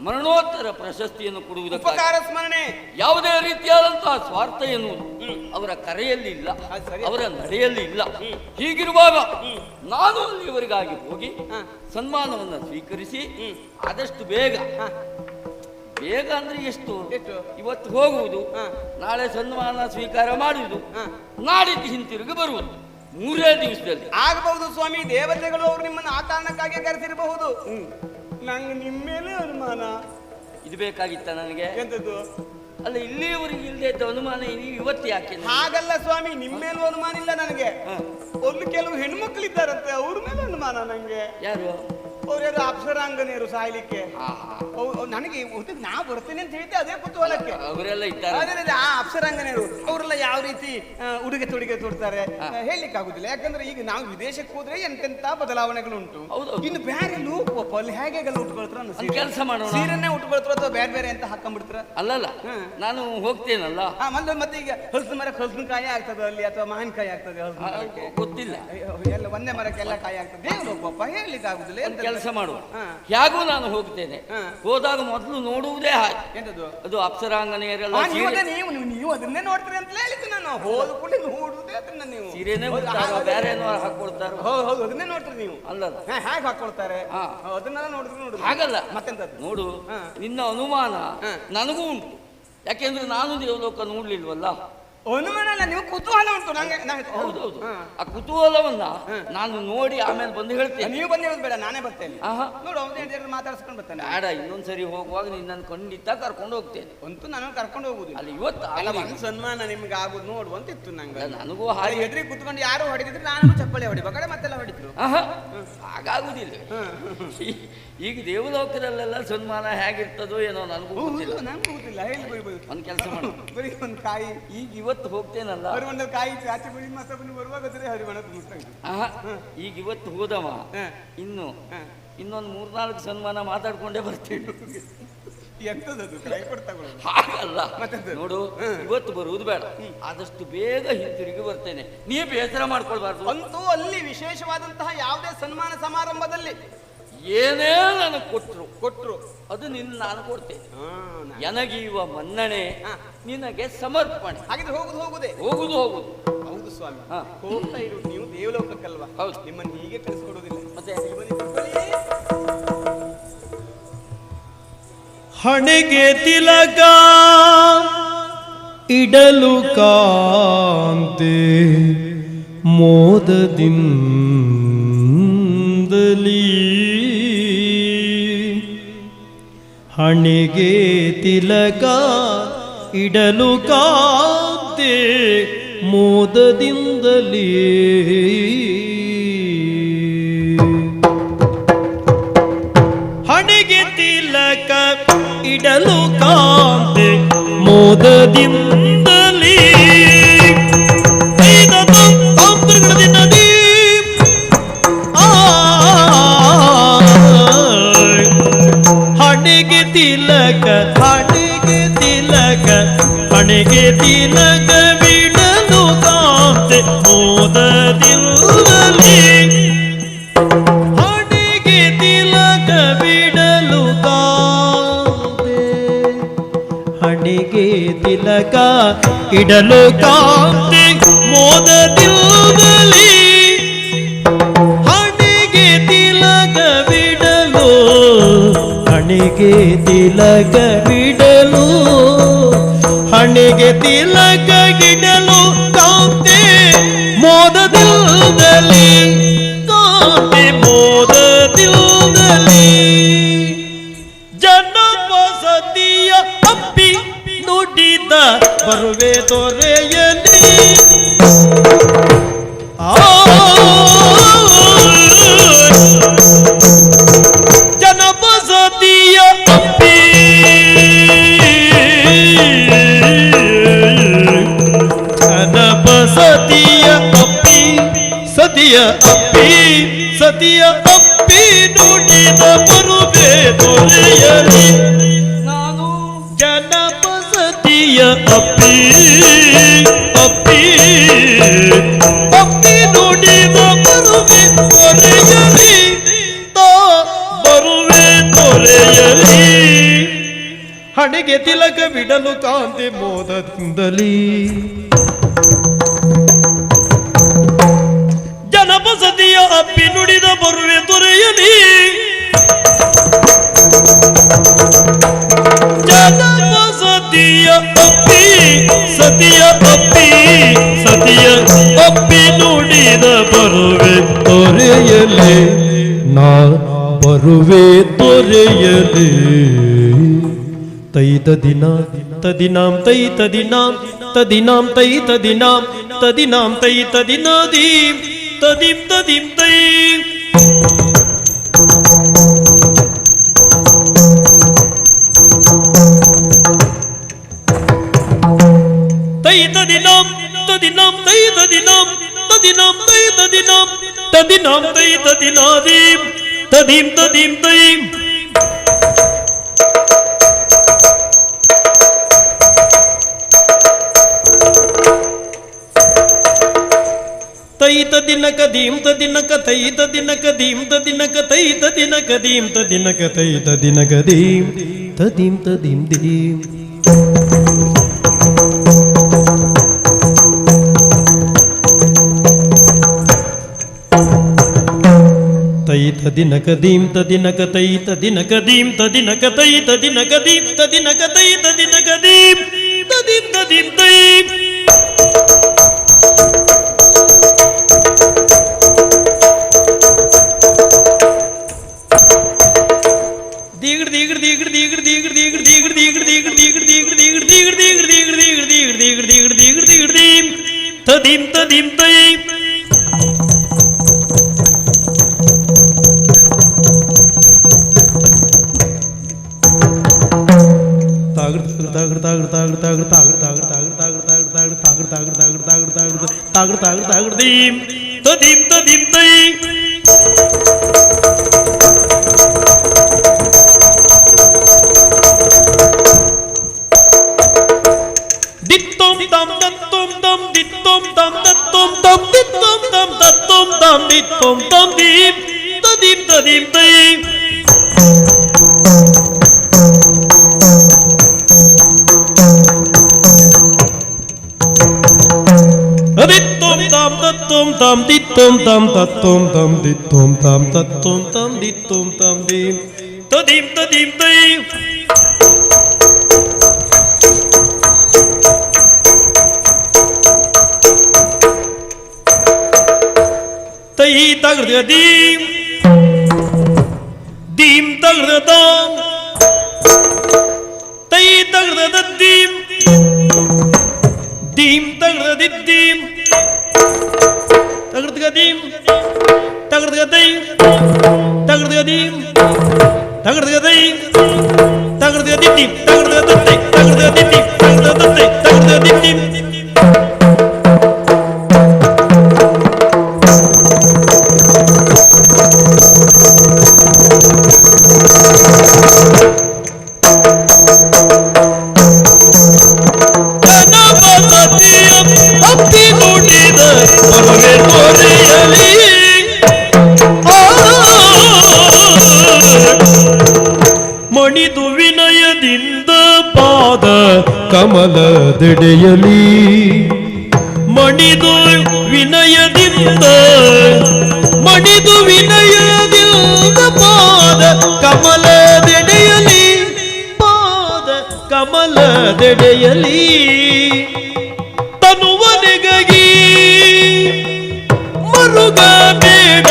ಮರಣೋತ್ತರ ಪ್ರಶಸ್ತಿಯನ್ನು ಕೊಡುವುದಕ್ಕೆ, ಉಪಕಾರ ಸ್ಮರಣೆ. ಯಾವುದೇ ರೀತಿಯಾದಂತಹ ಸ್ವಾರ್ಥ ಎನ್ನುವುದು ಅವರ ಕರೆಯಲ್ಲಿ ಇಲ್ಲ, ಅವರ ನಡೆಯಲ್ಲಿ ಇಲ್ಲ. ಹೀಗಿರುವಾಗ ನಾನು ಅಲ್ಲಿಯವರಿಗಾಗಿ ಹೋಗಿ ಸನ್ಮಾನವನ್ನು ಸ್ವೀಕರಿಸಿ ಆದಷ್ಟು ಬೇಗ, ಬೇಗ ಅಂದ್ರೆ ಎಷ್ಟು? ಇವತ್ತು ಹೋಗುವುದು, ನಾಳೆ ಸನ್ಮಾನ ಸ್ವೀಕಾರ ಮಾಡುವುದು, ನಾಡಿದ್ದು ಹಿಂತಿರುಗಿ ಬರುವುದು, 3 ದಿವಸದಲ್ಲಿ ಆಗಬಹುದು ಸ್ವಾಮಿ. ದೇವತೆಗಳು ಅವರು ನಿಮ್ಮನ್ನು ಆ ಕಾರಣಕ್ಕಾಗಿ ಕರೆಸಿರಬಹುದು. ನಂಗೆ ನಿಮ್ಮ ಮೇಲೆ ಅನುಮಾನ. ಇದು ಬೇಕಾಗಿತ್ತ ನನಗೆ? ಎಂತದ್ದು? ಅಲ್ಲ, ಇಲ್ಲಿಯವರೆಗೆ ಇಲ್ಲದೆ ಇದ್ದ ಅನುಮಾನ ನೀವು ಇವತ್ತು ಯಾಕೆ? ಹಾಗಲ್ಲ ಸ್ವಾಮಿ, ನಿಮ್ಮ ಮೇಲೂ ಅನುಮಾನ ಇಲ್ಲ ನನಗೆ. ಒಂದು ಕೆಲವು ಹೆಣ್ಮಕ್ಳಿದ್ದಾರಂತೆ, ಅವ್ರ ಮೇಲೆ ಅನುಮಾನ ನಂಗೆ. ಯಾರು? ಅವ್ರ್ಯಾರು ಅಪ್ಸರಾಂಗನೆಯರು ಸಾಯ್ಲಿಕ್ಕೆ. ಆಹಾ. ನನಗೆ ನಾ ಬರ್ತೇನೆ ಅಂತ ಹೇಳಿದ್ದೆ ಅದೇ ಕುತೂಹಲಕ್ಕೆ. ಅವರೆಲ್ಲ ಇದ್ದಾರೆ. ಅದೇ ಆ ಅಪ್ಸರಾಂಗನೆಯರು ಅವರೆಲ್ಲ ಯಾವ ರೀತಿ ಉಡುಗೆ ತೊಡುಗೆ ತೊಡ್ತಾರೆ ಹೇಳಲಿಕ್ಕೆ ಆಗುದಿಲ್ಲ. ಯಾಕಂದ್ರೆ ಈಗ ನಾವು ವಿದೇಶಕ್ಕೆ ಹೋದ್ರೆ ಎಂತೆಂತ ಬದಲಾವಣೆಗಳು ಉಂಟು. ಇನ್ನು ಬೇರೆ ಲೂಪ್ ಅಲ್ಲಿ ಹೇಗೆಲ್ಲ ಉಟ್ಕೊಳ್ತಾರ ಕೆಲಸ ಮಾಡೋಣ. ಸೀರೆನೆ ಉಟ್ಕೊಳ್ತಾರ ಅಥವಾ ಬೇರೆ ಬೇರೆ ಅಂತ ಹಾಕೊಂಡ್ಬಿಡ್ತಾರ? ಅಲ್ಲಲ್ಲ, ನಾನು ಹೋಗ್ತೇನಲ್ಲ. ಮತ್ತೆ ಈಗ ಹಲಸಿನ ಮರ ಹಲಸಿನ ಕಾಯಿ ಆಗ್ತದೆ ಅಲ್ಲಿ ಅಥವಾ ಮಾವಿನಕಾಯಿ ಆಗ್ತದೆ? ಗೊತ್ತಿಲ್ಲ. ಎಲ್ಲ ಒಂದೇ ಮರಕ್ಕೆಲ್ಲ ಕಾಯಿ ಆಗ್ತದೆ. ದೇವ್ರೊಬ್ಬಪ್ಪ ಹೇಳಲಿಕ್ಕೆ ಆಗುದಿಲ್ಲ. ಕೆಲಸ ಮಾಡುವ, ಹೇಗೂ ನಾನು ಹೋಗ್ತೇನೆ. ಹೋದಾಗ ಮೊದಲು ನೋಡುವುದೇ ಹಾಗೆ. ಎಂತದ್ದು? ಅದು ಅಪ್ಸರಾಂಗನೆಯರೆಲ್ಲ ನೀವು ಅದನ್ನೇ ನೋಡ್ತೀರಿ ಅಂತ ಹೇಳಿದ್ದು ನಾನು. ಹೋದ ಕೂಡ ನೋಡುವುದೇ ಅದನ್ನ ನೀವು. ಸೀರೆನೇ ಬೇರೆ ಏನೋ ಹಾಕೊಳ್ತಾರ. ಹೌದು, ಅದನ್ನೇ ನೋಡ್ತೀರಿ ನೀವು. ಅಲ್ಲಲ್ಲ, ಹೇಗೆ ಹಾಕೊಳ್ತಾರೆ ಅದನ್ನೆಲ್ಲ ನೋಡುದು. ಹಾಗಲ್ಲ, ಮತ್ತೆಂತದ್ದು ನೋಡು. ನಿನ್ನ ಅನುಮಾನ ನನಗೂ ಉಂಟು. ಯಾಕೆಂದ್ರೆ ನಾನು ದೇವಲೋಕ ನೋಡ್ಲಿಲ್ವಲ್ಲ. ಅನುಮಾನ ಅಲ್ಲ, ನೀವು ಕುತೂಹಲ ಉಂಟು ನಂಗೆ. ಹೌದೌದು, ಆ ಕುತೂಹಲವನ್ನ ನಾನು ನೋಡಿ ಆಮೇಲೆ ಬಂದು ಹೇಳ್ತೇನೆ. ನೀವು ಬಂದು ಹೇಳುದು ಬೇಡ, ನಾನೇ ಬರ್ತೇನೆ. ನೋಡು, ಮಾತಾಡ್ಸ್ಕೊಂಡು ಬರ್ತೇನೆ. ಬೇಡ, ಇನ್ನೊಂದ್ಸರಿ ಹೋಗುವಾಗ ನಿನ್ನನ್ನು ಖಂಡಿತ ಕರ್ಕೊಂಡು ಹೋಗ್ತೇನೆ. ಅಂತೂ ನಾನು ಕರ್ಕೊಂಡು ಹೋಗುದು ಅಲ್ಲಿ. ಇವತ್ತು ಸನ್ಮಾನ ನಿಮ್ಗೆ ಆಗುದು ನೋಡುವಂತಿತ್ತು ನಂಗೆ. ನನಗೂ ಹಾಗೆ ಎದುರಿಗೆ ಕುತ್ಕೊಂಡು ಯಾರು ಹೊಡಿತಿದ್ರು, ನಾನು ಚಪ್ಪಳಿ ಹೊಡಿಬೇಕಾದ್ರೆ ಮತ್ತೆಲ್ಲ ಹೊಡಿದ್ರು. ಹಾಗಾಗುದಿಲ್ಲ. ಈಗ ದೇವಲೋಕದಲ್ಲೆಲ್ಲ ಸನ್ಮಾನ ಹೇಗಿರ್ತದೋ ಏನೋ ನನಗೂ ಗೊತ್ತಿಲ್ಲ. ನಂಗೆ ಗೊತ್ತಿಲ್ಲ. ಹೇಳ್ಬೋದು, ಒಂದು ಕೆಲಸ ಮಾಡು. ಬರೀ ಒಂದು ಕಾಯಿ. ಈಗ ಇವತ್ತು ಹೋಗ್ತೇನಲ್ಲ, ಒಂದು ಕಾಯಿ ಆಚೆ ಬಳಿ ಮತ್ತೊಬ್ಬನು ಬರುವಾಗ ಹರಿವಣ. ಈಗ ಇವತ್ತು ಹೋದವ ಇನ್ನೊಂದು 3-4 ಸನ್ಮಾನ ಮಾತಾಡ್ಕೊಂಡೇ ಬರ್ತೇನೆ. ಎಂತದದು ಕೈ ಕೊಡ್ತಾಗಳು? ಹಾಗಲ್ಲ, ನೋಡು, ಇವತ್ತು ಬರುವುದು ಬೇಡ. ಆದಷ್ಟು ಬೇಗ ಹಿಂತಿರುಗಿ ಬರ್ತೇನೆ. ನೀ ಬೇಸರ ಮಾಡ್ಕೊಳ್ಬಾರ್ದು. ಅಂತೂ ಅಲ್ಲಿ ವಿಶೇಷವಾದಂತಹ ಯಾವುದೇ ಸನ್ಮಾನ ಸಮಾರಂಭದಲ್ಲಿ ಏನೇ ನನಗೆ ಕೊಟ್ರು ಅದು ನಾನು ಕೊಡ್ತೇನೆ. ನನಗೀವ ಮನ್ನಣೆ ನಿನಗೆ ಸಮರ್ಪಣೆ. ಹಾಗಿದ್ರೆ ಹೋಗುದೇ. ಹೌದು ಸ್ವಾಮಿ, ಹೋಗ್ತಾ ಇರುವುದು ನೀವು ದೇವಲೋಕಕ್ಕಲ್ವಾ? ಹೌದು. ನಿಮ್ಮನ್ನು ಹೀಗೆ ಕಳಿಸ್ಕೊಡೋದಿಲ್ಲ. ಮತ್ತೆ ಹಣೆಗೆ ತಿಲಕ ಇಡಲು ಕಾಂತೆ ಮೋದದಿಂದಲೀ, ಹಣೆಗೆ ತಿಲಕ ಇಡಲು ಕಾಂತೆ ಮೋದದಿಂದಲೀ, ಹಣೆಗೆ ತಿಲಕ ಇಡಲು ಕಾಂತೆ ಮೋದದಿಂದಲೀ, ಹಣೆಗೆ ತಿಲಕ ಹಣೆಗೆ ತಿಲಕ ಬಿಡಲು ಕಾಂತೆ ಮೋದದಿಂದಲೀ, ಹಣೆಗೆ ತಿಲಕ ಬಿಡಲು ಕಾಂತೆ, ಹಣೆಗೆ ತಿಲಕ ಇಡಲು ಕಾಂತೆ ಮೋದದಿಂದಲೀ, ಹಣೆಗೆ ತಿಲಕ ಬಿಡಲು, ಹಣೆಗೆ ತಿಲಕ ಬಿಡಲು, ಹಣೆಗೆ ತಿಲಕ ಗಿಡಲು ಕಾಂತೆ ಮೋದದಿಂದಲೀ, ಕಾಂತೆ ಮೋದದಿಂದಲೀ, ಜನಪಸತಿಯ ಅಪ್ಪಿ ನುಡಿದ ಬರುವೆ ದೊರೆಯಲಿ, ಜನಪಸತಿಯ ಅಪ್ಪಿ, ಜನಪಸತಿಯ ಅಪ್ಪಿ, ಸತಿಯ ಅಪ್ಪಿ, ಸತಿಯ ಅಪ್ಪಿ ನುಡಿದ ಬರುವೆ ದೊರೆಯಲಿ, ನಾನು ಜನಪಸತಿಯ ಅಪ್ಪಿ, ಅಪ್ಪಿ ಅಪ್ಪಿ ನುಡಿದ ಬರುವೆ ದೊರೆಯಲಿ, ಬರುವೆ ದೊರೆಯಲಿ, ಹಣೆಗೆ ತಿಲಕ ಬಿಡಲು ಕಾಂತೆ ಮೋದದಿಂದಲೀ, ಜನಪಸತಿಯ ಅಪ್ಪಿ ನುಡಿದ ಬರುವೆ ದೊರೆಯಲಿ, ಜನಪಸತಿಯ ಅಪ್ಪಿ, ಸತಿಯ ಅಪ್ಪಿ, ಸತಿಯ ಅಪ್ಪಿ ನುಡಿದ ಬರುವೆ ದೊರೆಯಲಿ, ನಾ ಬರುವೆ ದೊರೆಯಲಿ, ತೈದ ದಿನ ತದಿನಾಂ ತೈ ತದಿನಾಂ ತದಿನಾಂ ತೈ ತದಿನಾಂ ತದಿನಾಂ ತೈ ತದಿನದೀಂ ತದಿಂ ತದಿಂ ತೈ ತೈ ತದಿನಾಂ ತದಿನಾಂ ತೈ ತದಿನಾಂ ತದಿನಾಂ ತೈ ತದಿನಾಂ ತದಿನಾಂ ತೈ ತದಿನಾದೀಂ ತದೀಂ ತದೀಂ ತೈಂ ತೈ ತದಿನಕ ದೀಂ ತದಿನಕ ತೈ ತದಿನಕ ದೀಂ ತದಿನಕ ತೈ ತದಿನಕ ದೀಂ ತದಿನಕ ತೈ ತದಿನಕ ದೀಂ ತದೀಂ ತದೀಂ ದೀಂ ತೈ ತದಿನಕ ದೀಂ ತದಿನಕ ತೈ ತದಿನಕ ದೀಂ ತದಿನಕ ತೈ ತದಿನಕ ದೀಂ ತದಿನಕ ತೈ ತದಿನಕ ದೀಂ ತದೀಂ ತದೀಂ ತೈಂ ತದೀಂ ತದೀಂ ತೈಂ ಮಣಿದು ವಿನಯದಿಂದ ಪಾದ ಕಮಲದೆಡೆಯಲಿ ಮಣಿದು ವಿನಯದಿಂದ ಪಾದ ಕಮಲದೆಡೆಯಲಿ ಪಾದ ಕಮಲದೆಡೆಯಲಿ ತನುವನೆಗಾಗಿ ಮರುಗ ಬೇಡ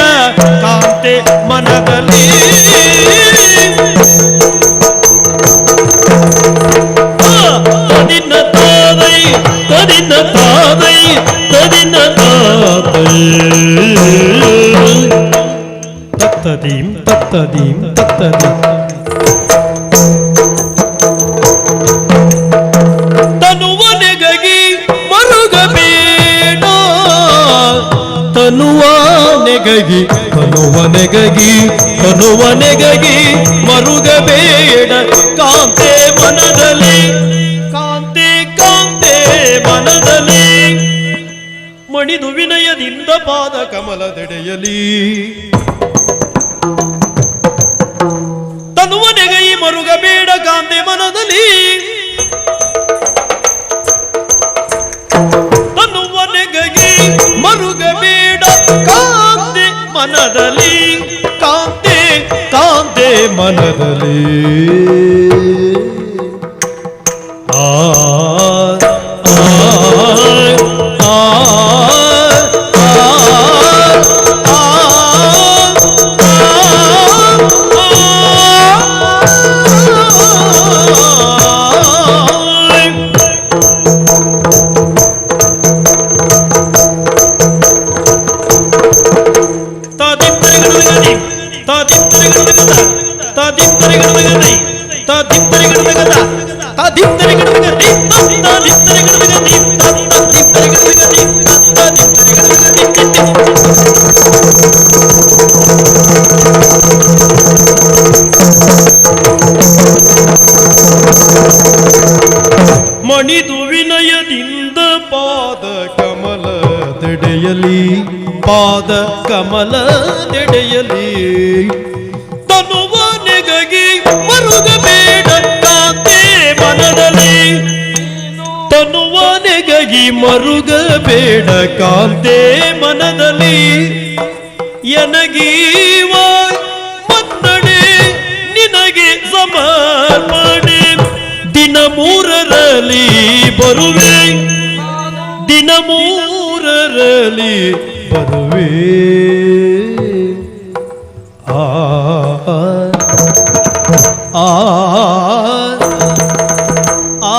ಕಾಂತೆ ಮನದಲ್ಲಿ ತದಿನ ತಾದೈ ತದಿನ ತಾದೈ ತದಿನ ತಾದೈ ತತ್ತದೀಂ ತತ್ತದೀಂ ತತ್ತದೀಂ ತನುವನೆಗಾಗಿ ಮರುಗಬೇಡ ತನುವನೆಗಾಗಿ ತನುವನೆಗಾಗಿ ಮರುಗಬೇಡ ಕಾಂತೆ ಮನದಲ್ಲಿ ಕಾಂತೆ ಮನದಲ್ಲಿ ಮಣಿದು ವಿನಯದಿಂದ ಪಾದ ಕಮಲದೆಡೆಯಲಿ ತನುವನೆಗೈ ಮರುಗಬೇಡ ಕಾಂತೆ ಮನದಲ್ಲಿ ತನುವನೆಗೈ ಮರುಗಬೇಡ ಕಾಂತೆ ಮನದಲ್ಲಿ ಕಾಂತೆ ಮನದಲ್ಲಿ ಮಣಿದು ವಿನಯದಿಂದ ಪಾದ ಕಮಲದೆಡೆಯಲಿ ಪಾದ ಕಮಲದೆಡೆಯಲಿ ತನುವ ನೆಗಗಿ ಮರುಗಬೇಡ ಕಾಂತೆ ಮನದಲ್ಲಿ ತನುವ ನೆಗಗಿ ಮರುಗಬೇಡ ಕಾಂತೆ ಮನದಲ್ಲಿ ಎನಗೀವ ಮನ್ನಡೆ ನಿನಗೆ ಸಮರ್ಪಣೆ ದಿನ ಮೂರರಲ್ಲಿ ಬರುವೆ ದಿನ ಮೂರರಲ್ಲಿ ಬರುವೆ ಆ ಆ ಆ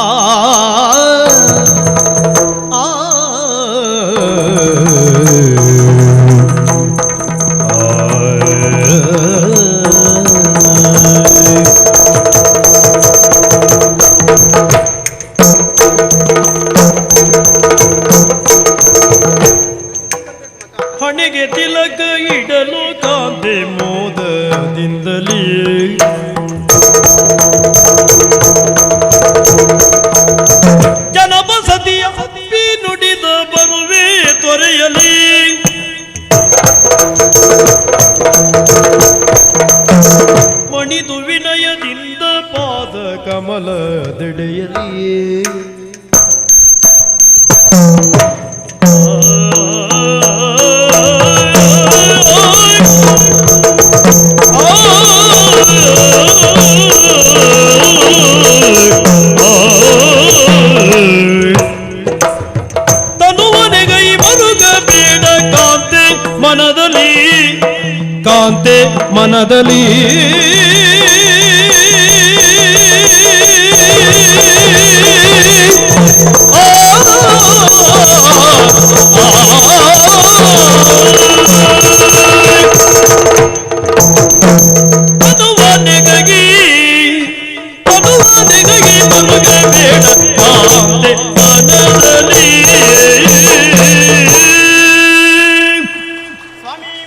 ಹಣೆಗೆ ತಿಲಕ ಇಡಲು ಕಾಂತೆ ಮೋದದಿಂದಲೇ ಜನಬಸತಿಯ ಹತ್ತಿ ನುಡಿದ ಬರುವೆ ತೊರೆಯಲಿ ಮಣಿದು ವಿನಯದಿಂದ ಪಾದ ಕಮಲದೆಡೆಯಲಿ ತನುವನೆಗೈ ಮರುಗಬೇಡ ಕಾಂತೆ ಮನದಲ್ಲಿ ಕಾಂತೆ ಮನದಲ್ಲಿ ತನುವನೆಗೈ ಮರುಗಬೇಡ ಕಾಂತೆ ಮನದಲ್ಲಿ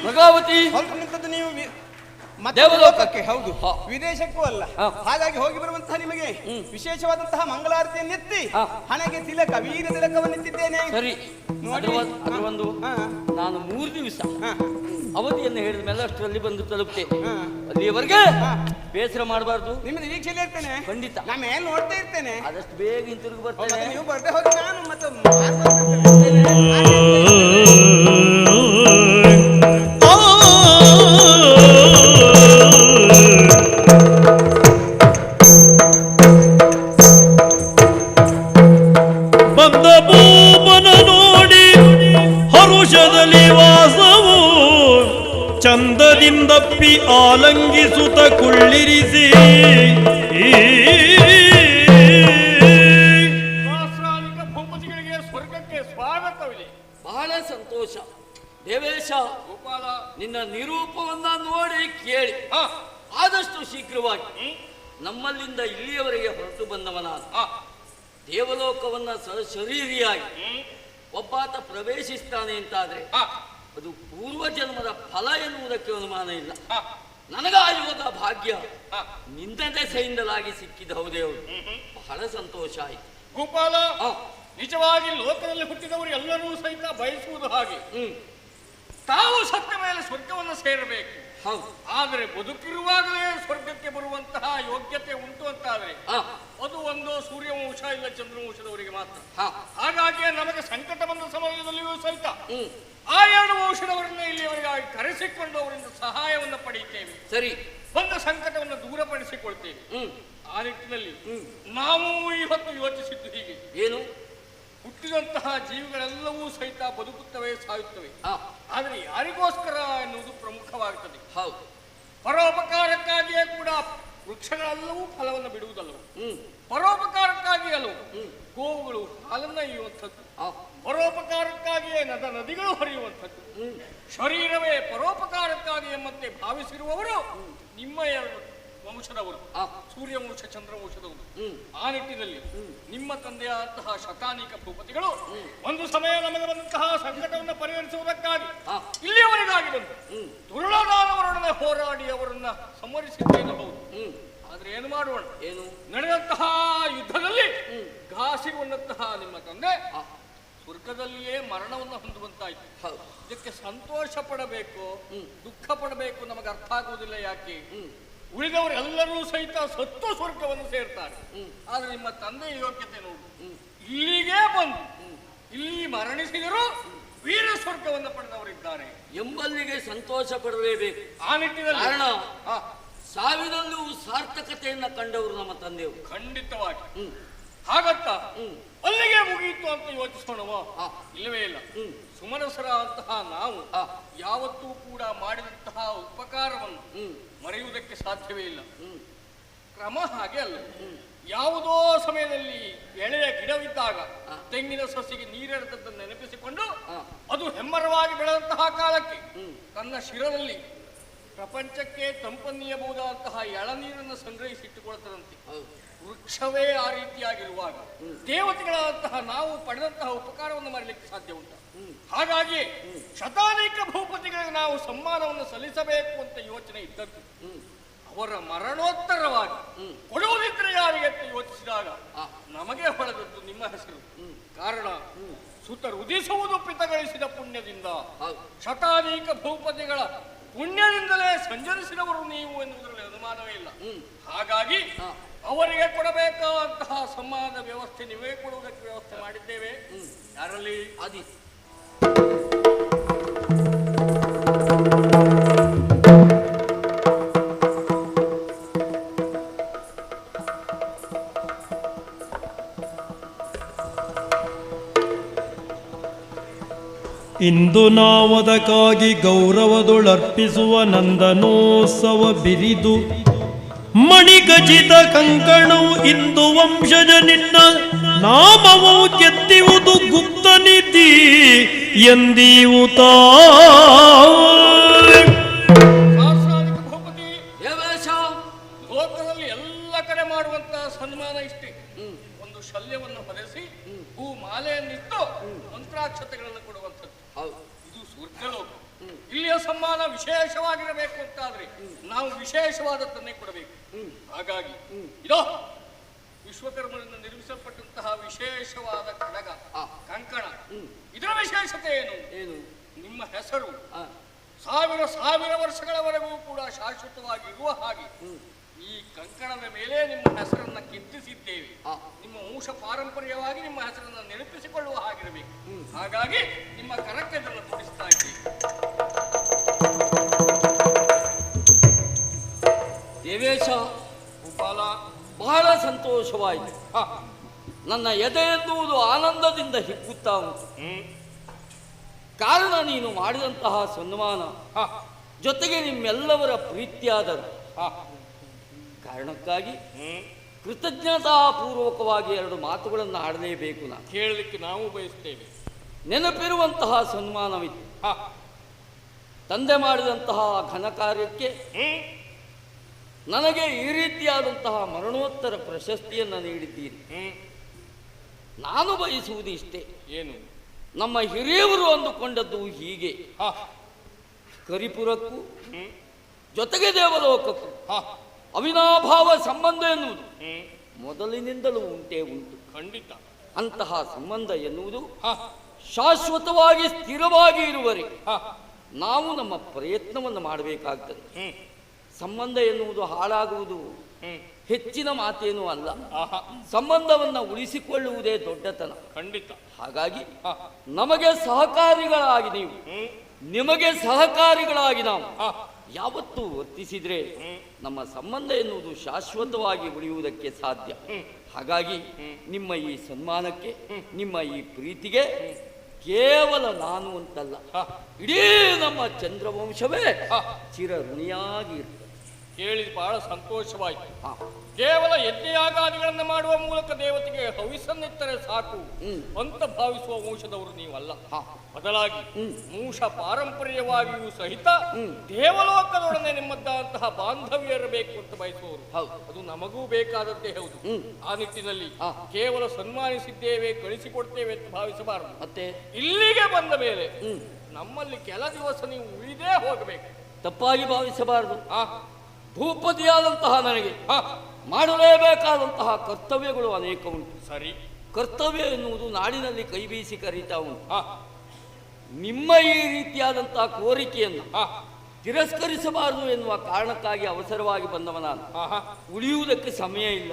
ಭಗಾವತಿ ಹೊರಟು ನಿಂತದ್ದು ನೀವು ಮತ್ತೆ ದೇವಲೋಕಕ್ಕೆ. ಹೌದು, ಹಾ. ವಿದೇಶಕ್ಕೂ ಅಲ್ಲ. ಹಾ. ಹಾಗಾಗಿ ಹೋಗಿ ಬರುವಂತಹ ನಿಮಗೆ ವಿಶೇಷವಾದಂತಹ ಮಂಗಳಾರತಿಯನ್ನೆತ್ತಿ ಹಾ. ಹಣೆಗೆ ತಿಲಕ ವೀರ ತಿಲಕವನ್ನೆತ್ತಿದ್ದೇನೆ. ಸರಿ. ನೋಡಿ. ಅದರ ಒಂದು ಹಾ. ನಾನು 3 ದಿವಸ ಹಾ. ಅವಧಿಯನ್ನು ಹೇಳಿದ ಮೇಲೆ ಅಷ್ಟರಲ್ಲಿ ಬಂದು ತಲುಪ್ತೆ. ಹಾ. ಅಲ್ಲಿಯವರೆಗೆ ಹಾ. ಬೇಸರ ಮಾಡಬಾರ್ದು. ನಿಮ್ಮ ನಿರೀಕ್ಷೆಯಲ್ಲಿ ಇರ್ತೇನೆ. ಖಂಡಿತ. ನಾ ಮೇಲೆ ನೋಡ್ತಾ ಇರ್ತೇನೆ. ಆದಷ್ಟು ಬೇಗ ಹಿಂತಿರುಗಿ ಮತ್ತೆ ಬರ್ತೇನೆ. ನೀವು ಬರ್ದೆ ಹೋಗಿ ನಾನು ಮತ್ತೆ ಮಾರ್ಗ ಬಂದ ಭೂಮನ ನೋಡಿ ಹರುಷದಲ್ಲಿ ವಾಸವು ಚಂದದಿಂದಪ್ಪಿ ಆಲಂಗಿಸುತ್ತ ಕುಳ್ಳಿರಿಸಿ ಸಹಸ್ರಾಧಿಕ ಭೂಪತಿಗಳಿಗೆ ಸ್ವರ್ಗಕ್ಕೆ ಸ್ವಾಗತವಿದೆ. ಬಹಳ ಸಂತೋಷ. ದೇವೇಶ, ಗೋಪಾಲ, ನಿನ್ನ ನಿರೂಪವನ್ನ ನೋಡಿ ಕೇಳಿ ಆದಷ್ಟು ಶೀಘ್ರವಾಗಿ ನಮ್ಮಲ್ಲಿಂದ ಇಲ್ಲಿಯವರೆಗೆ ಹೊರಟು ಬಂದವನಾದ ದೇವಲೋಕವನ್ನ ಶರೀರಿಯಾಗಿ ಒಬ್ಬಾತ ಪ್ರವೇಶಿಸ್ತಾನೆ ಅಂತಾದ್ರೆ ಅದು ಪೂರ್ವ ಜನ್ಮದ ಫಲ ಎನ್ನುವುದಕ್ಕೆ ಅನುಮಾನ ಇಲ್ಲ. ನನಗ ಆ ಯೋಗ ಭಾಗ್ಯ ನಿನ್ನ ದೆಸೆಯಿಂದಲಾಗಿ ಸಿಕ್ಕಿದ ಹೌದೇ ಹೌದು. ಬಹಳ ಸಂತೋಷ ಆಯ್ತು. ಗೋಪಾಲ, ನಿಜವಾಗಿ ಲೋಕದಲ್ಲಿ ಹುಟ್ಟಿದವರು ಎಲ್ಲರೂ ಸಹಿತ ಬಯಸುವುದು ಹಾಗೆ ತಾವು ಸತ್ತ ಮೇಲೆ ಸ್ವರ್ಗವನ್ನು ಸೇರಬೇಕು. ಹೌದು. ಆದರೆ ಬದುಕಿರುವಾಗಲೇ ಸ್ವರ್ಗಕ್ಕೆ ಬರುವಂತಹ ಯೋಗ್ಯತೆ ಉಂಟು ಅಂತಾದ್ರೆ ಅದು ಒಂದು ಸೂರ್ಯವಂಶ ಇಲ್ಲ ಚಂದ್ರವಂಶದವರಿಗೆ ಮಾತ್ರ. ಹಾಗಾಗಿ ನಮಗೆ ಸಂಕಟ ಬಂದ ಸಮಯದಲ್ಲಿಯೂ ಸಹಿತ ಆ 2 ವಂಶದವರನ್ನ ಇಲ್ಲಿಯವರೆಗಾಗಿ ಕರೆಸಿಕೊಂಡು ಅವರಿಂದ ಸಹಾಯವನ್ನು ಪಡೆಯುತ್ತೇವೆ. ಸರಿ. ಬಂದ ಸಂಕಟವನ್ನು ದೂರಪಡಿಸಿಕೊಳ್ತೇವೆ. ಆ ನಿಟ್ಟಿನಲ್ಲಿ ನಾವು ಇವತ್ತು ಯೋಚಿಸಿದ್ದು ಹೀಗೆ, ಏನು? ಹುಟ್ಟಿದಂತಹ ಜೀವಿಗಳೆಲ್ಲವೂ ಸಹಿತ ಬದುಕುತ್ತವೆ, ಸಾಯುತ್ತವೆ. ಆದರೆ ಯಾರಿಗೋಸ್ಕರ ಎನ್ನುವುದು ಪ್ರಮುಖವಾಗುತ್ತದೆ. ಹೌದು. ಪರೋಪಕಾರಕ್ಕಾಗಿಯೇ ಕೂಡ ವೃಕ್ಷಗಳೆಲ್ಲವೂ ಫಲವನ್ನು ಬಿಡುವುದಲ್ಲವು, ಪರೋಪಕಾರಕ್ಕಾಗಿ ಅಲ್ಲವು ಗೋವುಗಳು ಹಾಲನ್ನ ಇಯುವಂಥದ್ದು, ಪರೋಪಕಾರಕ್ಕಾಗಿಯೇ ನದಿಗಳು ಹರಿಯುವಂಥದ್ದು. ಶರೀರವೇ ಪರೋಪಕಾರಕ್ಕಾಗಿ ಎಂಬಂತೆ ಭಾವಿಸಿರುವವರು ನಿಮ್ಮ ಎರಡು ವಂಶದವರು, ಸೂರ್ಯವಂಶ ಚಂದ್ರವಂಶದವರು. ಆ ನಿಟ್ಟಿನಲ್ಲಿ ನಿಮ್ಮ ತಂದೆಯಾದಂತಹ ಶತಾನೀಕ ಭೂಪತಿಗಳು ಒಂದು ಸಮಯ ನಮಗೆ ಬಂದಂತಹ ಸಂಕಟವನ್ನು ಪರಿಹರಿಸುವುದಕ್ಕಾಗಿ ಇಲ್ಲಿಯವರೆಗಾಗಿ ಬಂದು ತುರುಳದಾದವರೊಡನೆ ಹೋರಾಡಿ ಅವರನ್ನ ಸಂಹರಿಸಿದ್ದೇನಬಹುದು. ಆದ್ರೆ ಏನು ಮಾಡೋಣ, ನಡೆದಂತಹ ಯುದ್ಧದಲ್ಲಿ ಘಾಸಿಗೊಂಡಂತಹ ನಿಮ್ಮ ತಂದೆ ಸ್ವರ್ಗದಲ್ಲಿಯೇ ಮರಣವನ್ನು ಹೊಂದುವಂತಾಯ್ತು. ಇದಕ್ಕೆ ಸಂತೋಷ ಪಡಬೇಕು, ದುಃಖ ಪಡಬೇಕು ನಮಗೆ ಅರ್ಥ ಆಗುವುದಿಲ್ಲ. ಯಾಕೆ? ಉಳಿದವರೆಲ್ಲರೂ ಸಹಿತ ಸತ್ತು ಸ್ವರ್ಗವನ್ನು ಸೇರ್ತಾರೆ. ಆದ್ರೆ ನಿಮ್ಮ ತಂದೆ ಯೋಗ್ಯತೆ ನೋಡು, ಇಲ್ಲಿಗೆ ಬಂದು ಇಲ್ಲಿ ಮರಣಿಸಿದರೂ ವೀರ ಸ್ವರ್ಗವನ್ನು ಪಡೆದವರಿದ್ದಾರೆ ಎಂಬಲ್ಲಿಗೆ ಸಂತೋಷ ಪಡಲೇಬೇಕು. ಆ ನಿಟ್ಟಿನಲ್ಲಿ ಕಾರಣ ಸಾವಿನಲ್ಲೂ ಸಾರ್ಥಕತೆಯನ್ನ ಕಂಡವರು ನಮ್ಮ ತಂದೆಯವರು. ಖಂಡಿತವಾಗಿ ಹಾಗಂತ ಅಲ್ಲಿಗೆ ಮುಗಿಯಿತು ಅಂತ ಯೋಚಿಸೋಣವ? ಇಲ್ಲವೇ ಇಲ್ಲ. ಸುಮನಸರ ಅಂತಹ ನಾವು ಯಾವತ್ತೂ ಕೂಡ ಮಾಡಿದಂತಹ ಉಪಕಾರವನ್ನು ಮರೆಯುವುದಕ್ಕೆ ಸಾಧ್ಯವೇ ಇಲ್ಲ. ಕ್ರಮ ಹಾಗೆ ಅಲ್ಲ. ಯಾವುದೋ ಸಮಯದಲ್ಲಿ ಎಳೆಯ ಗಿಡವಿದ್ದಾಗ ತೆಂಗಿನ ಸಸಿಗೆ ನೀರೆರೆದದ್ದನ್ನು ನೆನಪಿಸಿಕೊಂಡು ಅದು ಹೆಮ್ಮರವಾಗಿ ಬೆಳೆದಂತಹ ಕಾಲಕ್ಕೆ ತನ್ನ ಶಿರದಲ್ಲಿ ಪ್ರಪಂಚಕ್ಕೆ ತಂಪನ್ನೀಯಬಹುದಾದಂತಹ ಎಳನೀರನ್ನು ಸಂಗ್ರಹಿಸಿಟ್ಟುಕೊಳ್ತದಂತೆ. ವೃಕ್ಷವೇ ಆ ರೀತಿಯಾಗಿರುವಾಗ ದೇವತೆಗಳಾದಂತಹ ನಾವು ಪಡೆದಂತಹ ಉಪಕಾರವನ್ನು ಮಾಡಲಿಕ್ಕೆ ಸಾಧ್ಯ ಉಂಟು. ಹಾಗಾಗಿ ಶತಾನೀಕ ಭೂಪತಿಗಳಿಗೆ ನಾವು ಸಮ್ಮಾನವನ್ನು ಸಲ್ಲಿಸಬೇಕು ಅಂತ ಯೋಚನೆ ಇದ್ದದ್ದು. ಅವರ ಮರಣೋತ್ತರವಾಗಿ ಕೊಡುವುದಿದ್ರೆ ಯಾರಿಗೆ ಅಂತ ಯೋಚಿಸಿದಾಗ ನಮಗೆ ಹೊಳೆದದ್ದು ನಿಮ್ಮ ಹೆಸರು. ಕಾರಣ ಸುತ ರುದಿಸುವುದು ಪಿತಗಳಿಸಿದ ಪುಣ್ಯದಿಂದ, ಶತಾನೀಕ ಭೂಪತಿಗಳ ಪುಣ್ಯದಿಂದಲೇ ಸಂಚರಿಸಿದವರು ನೀವು ಎನ್ನುವುದರಲ್ಲಿ ಅನುಮಾನವೇ ಇಲ್ಲ. ಹಾಗಾಗಿ ಅವರಿಗೆ ಕೊಡಬೇಕಾದಂತಹ ಸಮ್ಮಾನದ ವ್ಯವಸ್ಥೆ ನೀವೇ ಕೊಡುವುದಕ್ಕೆ ವ್ಯವಸ್ಥೆ ಮಾಡಿದ್ದೇವೆ. ಯಾರಲ್ಲಿ ಆದಿ ಇಂದು ನಾವದಕ್ಕಾಗಿ ಗೌರವದೊಳರ್ಪಿಸುವ ನಂದನೋತ್ಸವ ಬಿರಿದು ಮಣಿಖಚಿತ ಕಂಕಣವು ಇಂದು ವಂಶಜ ನಿನ್ನ ನಾಮವು ಕೆತ್ತಿಯುವುದು ಗುಪ್ತ ನೀತಿ ಎಂದೀವುತ. ಭೂಪತಿ ಲೋಕದಲ್ಲಿ ಎಲ್ಲ ಕಡೆ ಮಾಡುವಂತಹ ಸನ್ಮಾನ ಇಷ್ಟೇ. ಒಂದು ಶಲ್ಯವನ್ನು ಹೊಲಿಸಿ ಹೂ ಮಾಲೆಯನ್ನಿಟ್ಟು ಮಂತ್ರಾಕ್ಷತೆಗಳನ್ನು ಕೊಡುವಂಥದ್ದು. ಇದು ಸ್ವರ್ಗಲೋಕ. ಇಲ್ಲಿಯ ಸಮ್ಮಾನ ವಿಶೇಷವಾಗಿರಬೇಕು ಅಂತಾದ್ರೆ ನಾವು ವಿಶೇಷವಾದದ್ದನ್ನೇ ಕೊಡಬೇಕು. ಹಾಗಾಗಿ ಇದೋ ವಿಶ್ವಕರ್ಮನಿಂದ ನಿರ್ಮಿಸಲ್ಪಟ್ಟಂತಹ ವಿಶೇಷವಾದ ಖಡ್ಗ ಕಂಕಣ. ಇದರ ವಿಶೇಷತೆ ಏನು? ನಿಮ್ಮ ಹೆಸರು ಸಾವಿರ ವರ್ಷಗಳವರೆಗೂ ಕೂಡ ಶಾಶ್ವತವಾಗಿ ಇರುವ ಹಾಗೆ ಈ ಕಂಕಣದ ಮೇಲೆ ನಿಮ್ಮ ಹೆಸರನ್ನ ಕೆತ್ತಿಸಿದ್ದೇವೆ. ನಿಮ್ಮ ವಂಶ ಪಾರಂಪರ್ಯವಾಗಿ ನಿಮ್ಮ ಹೆಸರನ್ನ ನೆನಪಿಸಿಕೊಳ್ಳುವ ಹಾಗಿರಬೇಕು. ಹಾಗಾಗಿ ನಿಮ್ಮ ಕರಕ್ಕೆ ಇದನ್ನು ತೋರಿಸ್ತಾ ಇದ್ದೀವಿ. ದೇವೇಶ, ಗೋಪಾಲ, ಬಹಳ ಸಂತೋಷವಾಯಿತು. ನನ್ನ ಎದೆ ಎನ್ನುವುದು ಆನಂದದಿಂದ ಹಿಗ್ಗುತ್ತಾ ಉಂಟು. ಕಾರಣ ನೀನು ಮಾಡಿದಂತಹ ಸನ್ಮಾನ ಜೊತೆಗೆ ನಿಮ್ಮೆಲ್ಲವರ ಪ್ರೀತಿಯಾದರು ಕಾರಣಕ್ಕಾಗಿ ಕೃತಜ್ಞತಾಪೂರ್ವಕವಾಗಿ ಎರಡು ಮಾತುಗಳನ್ನು ಆಡಲೇಬೇಕು. ನಾನು ಕೇಳಲಿಕ್ಕೆ ನಾವು ಬಯಸ್ತೇವೆ. ನೆನಪಿರುವಂತಹ ಸನ್ಮಾನವಿತ್ತು. ತಂದೆ ಮಾಡಿದಂತಹ ಘನ ಕಾರ್ಯಕ್ಕೆ ನನಗೆ ಈ ರೀತಿಯಾದಂತಹ ಮರಣೋತ್ತರ ಪ್ರಶಸ್ತಿಯನ್ನು ನೀಡಿದ್ದೀರಿ. ನಾನು ಬಯಸುವುದು ಇಷ್ಟೇ. ಏನು? ನಮ್ಮ ಹಿರಿಯವರು ಅಂದುಕೊಂಡದ್ದು ಹೀಗೆ, ಕರಿಪುರಕ್ಕೂ ಜೊತೆಗೆ ದೇವಲೋಕಕ್ಕೂ ಅವಿನಾಭಾವ ಸಂಬಂಧ ಎನ್ನುವುದು ಮೊದಲಿನಿಂದಲೂ ಉಂಟೇ ಉಂಟು. ಖಂಡಿತ. ಅಂತಹ ಸಂಬಂಧ ಎನ್ನುವುದು ಶಾಶ್ವತವಾಗಿ ಸ್ಥಿರವಾಗಿ ಇರುವರೆ ನಾವು ನಮ್ಮ ಪ್ರಯತ್ನವನ್ನು ಮಾಡಬೇಕಾಗ್ತದೆ. ಸಂಬಂಧ ಎನ್ನುವುದು ಹಾಳಾಗುವುದು ಹೆಚ್ಚಿನ ಮಾತೇನೂ ಅಲ್ಲ. ಸಂಬಂಧವನ್ನು ಉಳಿಸಿಕೊಳ್ಳುವುದೇ ದೊಡ್ಡತನ. ಖಂಡಿತ. ಹಾಗಾಗಿ ನಮಗೆ ಸಹಕಾರಿಗಳಾಗಿ ನೀವು, ನಿಮಗೆ ಸಹಕಾರಿಗಳಾಗಿ ನಾವು ಯಾವತ್ತೂ ವರ್ತಿಸಿದ್ರೆ ನಮ್ಮ ಸಂಬಂಧ ಎನ್ನುವುದು ಶಾಶ್ವತವಾಗಿ ಉಳಿಯುವುದಕ್ಕೆ ಸಾಧ್ಯ. ಹಾಗಾಗಿ ನಿಮ್ಮ ಈ ಸನ್ಮಾನಕ್ಕೆ, ನಿಮ್ಮ ಈ ಪ್ರೀತಿಗೆ ಕೇವಲ ನಾನು ಅಂತಲ್ಲ, ಇಡೀ ನಮ್ಮ ಚಂದ್ರವಂಶವೇ ಚಿರಋಣಿಯಾಗಿ ಇರ್ತದೆ. ಕೇಳಿ ಬಹಳ ಸಂತೋಷವಾಯಿತು. ಕೇವಲ ಯಜ್ಞಯಾಗಾದಿಗಳನ್ನು ಮಾಡುವ ಮೂಲಕ ದೇವತೆಗೆ ಹವಿಸನ್ನಿತ್ತರೆ ಸಾಕು ಅಂತ ಭಾವಿಸುವ ವಂಶದವರು ನೀವಲ್ಲ. ಬದಲಾಗಿ ವಂಶ ಪಾರಂಪರ್ಯವಾಗಿಯೂ ಸಹಿತ ದೇವಲೋಕದೊಡನೆ ನಿಮ್ಮದಂತಹ ಬಾಂಧವ್ಯ ಇರಬೇಕು ಅಂತ ಬಯಸುವವರು. ಅದು ನಮಗೂ ಬೇಕಾದದ್ದೇ ಹೌದು. ಆ ನಿಟ್ಟಿನಲ್ಲಿ ಕೇವಲ ಸನ್ಮಾನಿಸಿದ್ದೇವೆ, ಕಳಿಸಿಕೊಡ್ತೇವೆ ಅಂತ ಭಾವಿಸಬಾರದು. ಮತ್ತೆ ಇಲ್ಲಿಗೆ ಬಂದ ಮೇಲೆ ನಮ್ಮಲ್ಲಿ ಕೆಲ ದಿವಸ ನೀವು ಉಳಿದೇ ಹೋಗಬೇಕು. ತಪ್ಪಾಗಿ ಭಾವಿಸಬಾರದು. ಭೂಪತಿಯಾದಂತಹ ನನಗೆ ಮಾಡಲೇಬೇಕಾದಂತಹ ಕರ್ತವ್ಯಗಳು ಅನೇಕ ಉಂಟು. ಸರಿ, ಕರ್ತವ್ಯ ಎನ್ನುವುದು ನಾಡಿನಲ್ಲಿ ಕೈ ಬೀಸಿ ಕರೀತಾ ಉಂಟು. ನಿಮ್ಮ ಈ ರೀತಿಯಾದಂತಹ ಕೋರಿಕೆಯನ್ನು ತಿರಸ್ಕರಿಸಬಾರದು ಎನ್ನುವ ಕಾರಣಕ್ಕಾಗಿ ಅವಸರವಾಗಿ ಬಂದವ ನಾನು. ಉಳಿಯುವುದಕ್ಕೆ ಸಮಯ ಇಲ್ಲ.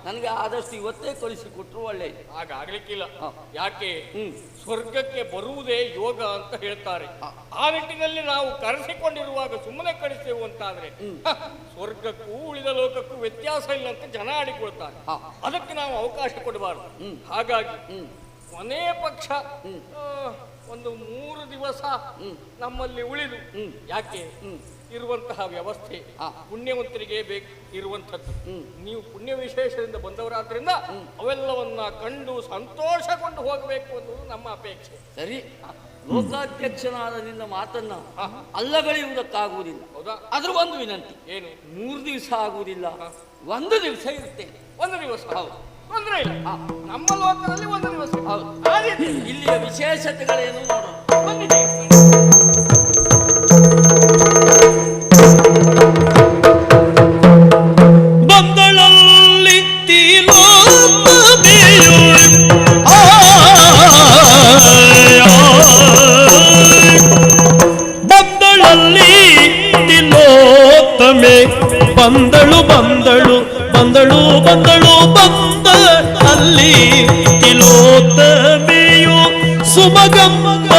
ನನಗೆ ಆದಷ್ಟು ಇವತ್ತೇ ಕಳಿಸಿಕೊಟ್ರು ಒಳ್ಳೆಯದು. ಹಾಗಾಗ್ಲಿಕ್ಕಿಲ್ಲ. ಯಾಕೆ? ಸ್ವರ್ಗಕ್ಕೆ ಬರುವುದೇ ಯೋಗ ಅಂತ ಹೇಳ್ತಾರೆ. ಆ ನಿಟ್ಟಿನಲ್ಲಿ ನಾವು ಕರೆಸಿಕೊಂಡಿರುವಾಗ ಸುಮ್ಮನೆ ಕಳಿಸ್ತೇವೆ ಅಂತಾದ್ರೆ ಸ್ವರ್ಗಕ್ಕೂ ಉಳಿದ ಲೋಕಕ್ಕೂ ವ್ಯತ್ಯಾಸ ಇಲ್ಲ ಅಂತ ಜನ ಆಡಿಕೊಳ್ತಾರೆ. ಅದಕ್ಕೆ ನಾವು ಅವಕಾಶ ಕೊಡಬಾರದು. ಹಾಗಾಗಿ ಕೊನೆ ಪಕ್ಷ ಒಂದು 3 ದಿವಸ ನಮ್ಮಲ್ಲಿ ಉಳಿದು, ಯಾಕೆ ಇರುವಂತಹ ವ್ಯವಸ್ಥೆ ಪುಣ್ಯವಂತರಿಗೆ ಇರುವಂಥದ್ದು. ನೀವು ಪುಣ್ಯ ವಿಶೇಷದಿಂದ ಬಂದವರಾದ್ರಿಂದ ಅವೆಲ್ಲವನ್ನ ಕಂಡು ಸಂತೋಷಗೊಂಡು ಹೋಗಬೇಕು ಅನ್ನೋದು ನಮ್ಮ ಅಪೇಕ್ಷೆ. ಸರಿ, ಲೋಕಾಧ್ಯಕ್ಷನಾದ ನಿನ್ನ ಮಾತನ್ನ ಅಲ್ಲಗಳೆಯುವುದಕ್ಕಾಗುವುದಿಲ್ಲ. ಹೌದಾ? ಅದ್ರ ಒಂದು ವಿನಂತಿ. ಏನು? 3 ದಿವಸ ಆಗುವುದಿಲ್ಲ, 1 ದಿವಸ ಇರ್ತೇನೆ. 1 ದಿವಸ? ಹೌದು, ತೊಂದರೆ ಇಲ್ಲ. ನಮ್ಮ ಲೋಕದಲ್ಲಿ 1 ದಿವಸ. ಹೌದು. ಇಲ್ಲಿಯ ವಿಶೇಷತೆಗಳೇನು ನೋಡೋಣ. ಬಂದಿದೆ. ಬಂದಳಲ್ಲಿ ಬಂದಳಲ್ಲಿ ತಿಲೋತ್ತಮೆ ಬಂದಳು ಬಂದಳು ಬಂದಳು ಬಂದಳು ಬಂದ ಅಲ್ಲಿ ತಿಲೋತ್ತಮೆಯು ಸುಮಗಮ್ಮ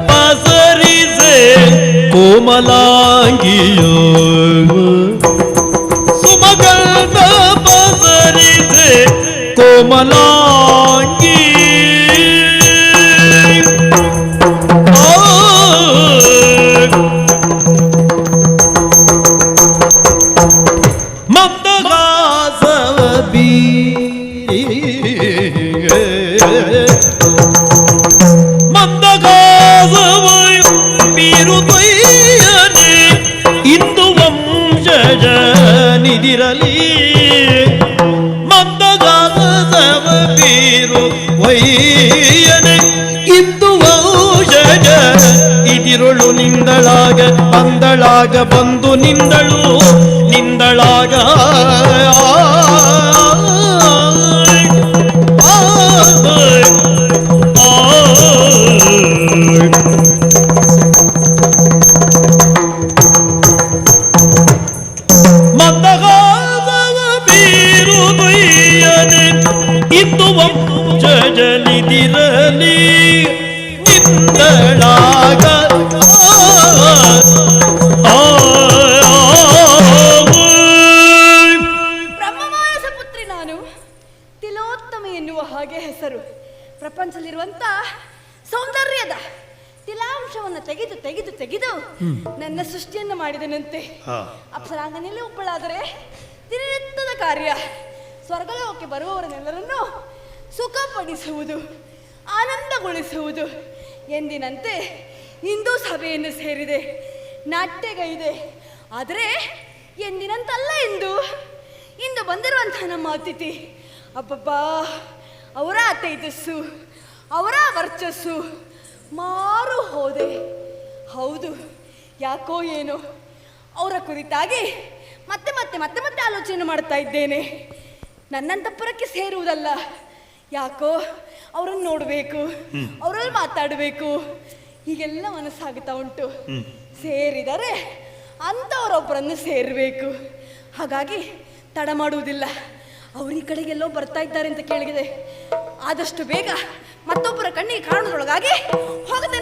ಪಸರಿಸೆ ಕೋಮಲಾಂಗಿಯೋ ಸುಮಗಂಧ ಪಸರಿಸೆ ಕೋಮಲಾಂಗಿ ಮಂದಗಾಸವ ಮಂದಗಾಸವ ಬೀರುತ್ತಯ್ಯನೆ ಇಂದು ವಂಶಜ ನಿದಿರಲಿ ಮಂದಗಾಸವ ಬೀರು ವೈಯನೆ ಇಂದು ವಂಶಜ ಇದಿರುಳು ನಿಂದಳಾಗ ಬಂದಳಾಗ ಬಂದು ನಿಂದಳು ನಿಂದಳಾಗ ಮಂದಗಾಸವ ಬೀರುದಯ್ಯನೆ ಇಂದು ವಂಶಜನಿದಿರಲಿ ನಿಂದಳಾಗ ಬ್ರಹ್ಮಮಾಯಸ ಪುತ್ರಿ ನಾನು. ತಿಲೋತ್ತಮ ಎನ್ನುವ ಹಾಗೆ ಹೆಸರು. ಪ್ರಪಂಚದಲ್ಲಿರುವಂತ ಸೌಂದರ್ಯದ ತಿಲಾಂಶವನ್ನು ತೆಗೆದು ತೆಗೆದು ತೆಗೆದು ನನ್ನ ಸೃಷ್ಟಿಯನ್ನು ಮಾಡಿದನಂತೆ. ಅಪ್ಸರಾಂಗನೆಲ್ಲ ಒಬ್ಬಳಾದರೆ ದಿನನಿತ್ಯದ ಕಾರ್ಯ ಸ್ವರ್ಗಲೋಕಕ್ಕೆ ಬರುವವರನ್ನೆಲ್ಲರನ್ನು ಸುಖಪಡಿಸುವುದು, ಆನಂದಗೊಳಿಸುವುದು. ಎಂದಿನಂತೆ ಇಂದು ಸಭೆಯನ್ನು ಸೇರಿದೆ, ನಾಟ್ಯಗೈದೆ. ಆದರೆ ಎಂದಿನಂತಲ್ಲ ಇಂದು ಬಂದಿರುವಂತಹ ನಮ್ಮ ಅತಿಥಿ. ಅಬ್ಬಬ್ಬಾ, ಅವರ ತೇಜಸ್ಸು, ಅವರ ವರ್ಚಸ್ಸು ಮಾರು ಹೋದೆ. ಹೌದು, ಯಾಕೋ ಏನೋ ಅವರ ಕುರಿತಾಗಿ ಮತ್ತೆ ಮತ್ತೆ ಮತ್ತೆ ಮತ್ತೆ ಆಲೋಚನೆ ಮಾಡ್ತಾ ಇದ್ದೇನೆ. ನನ್ನಂತಪುರಕ್ಕೆ ಸೇರುವುದಲ್ಲ, ಯಾಕೋ ಅವರನ್ನು ನೋಡಬೇಕು, ಅವರಲ್ಲಿ ಮಾತಾಡಬೇಕು, ಹೀಗೆಲ್ಲ ಮನಸ್ಸಾಗುತ್ತಾ ಉಂಟು. ಸೇರಿದರೆ ಅಂಥವರೊಬ್ಬರನ್ನು ಸೇರಬೇಕು. ಹಾಗಾಗಿ ತಡ ಮಾಡುವುದಿಲ್ಲ. ಅವ್ರ ಈ ಕಡೆಗೆಲ್ಲೋ ಬರ್ತಾ ಇದ್ದಾರೆ ಅಂತ ಕೇಳಿದೆ. ಆದಷ್ಟು ಬೇಗ ಮತ್ತೊಬ್ಬರ ಕಣ್ಣಿಗೆ ಕಾಣುವುದರೊಳಗಾಗಿ ಹೋಗದೆ.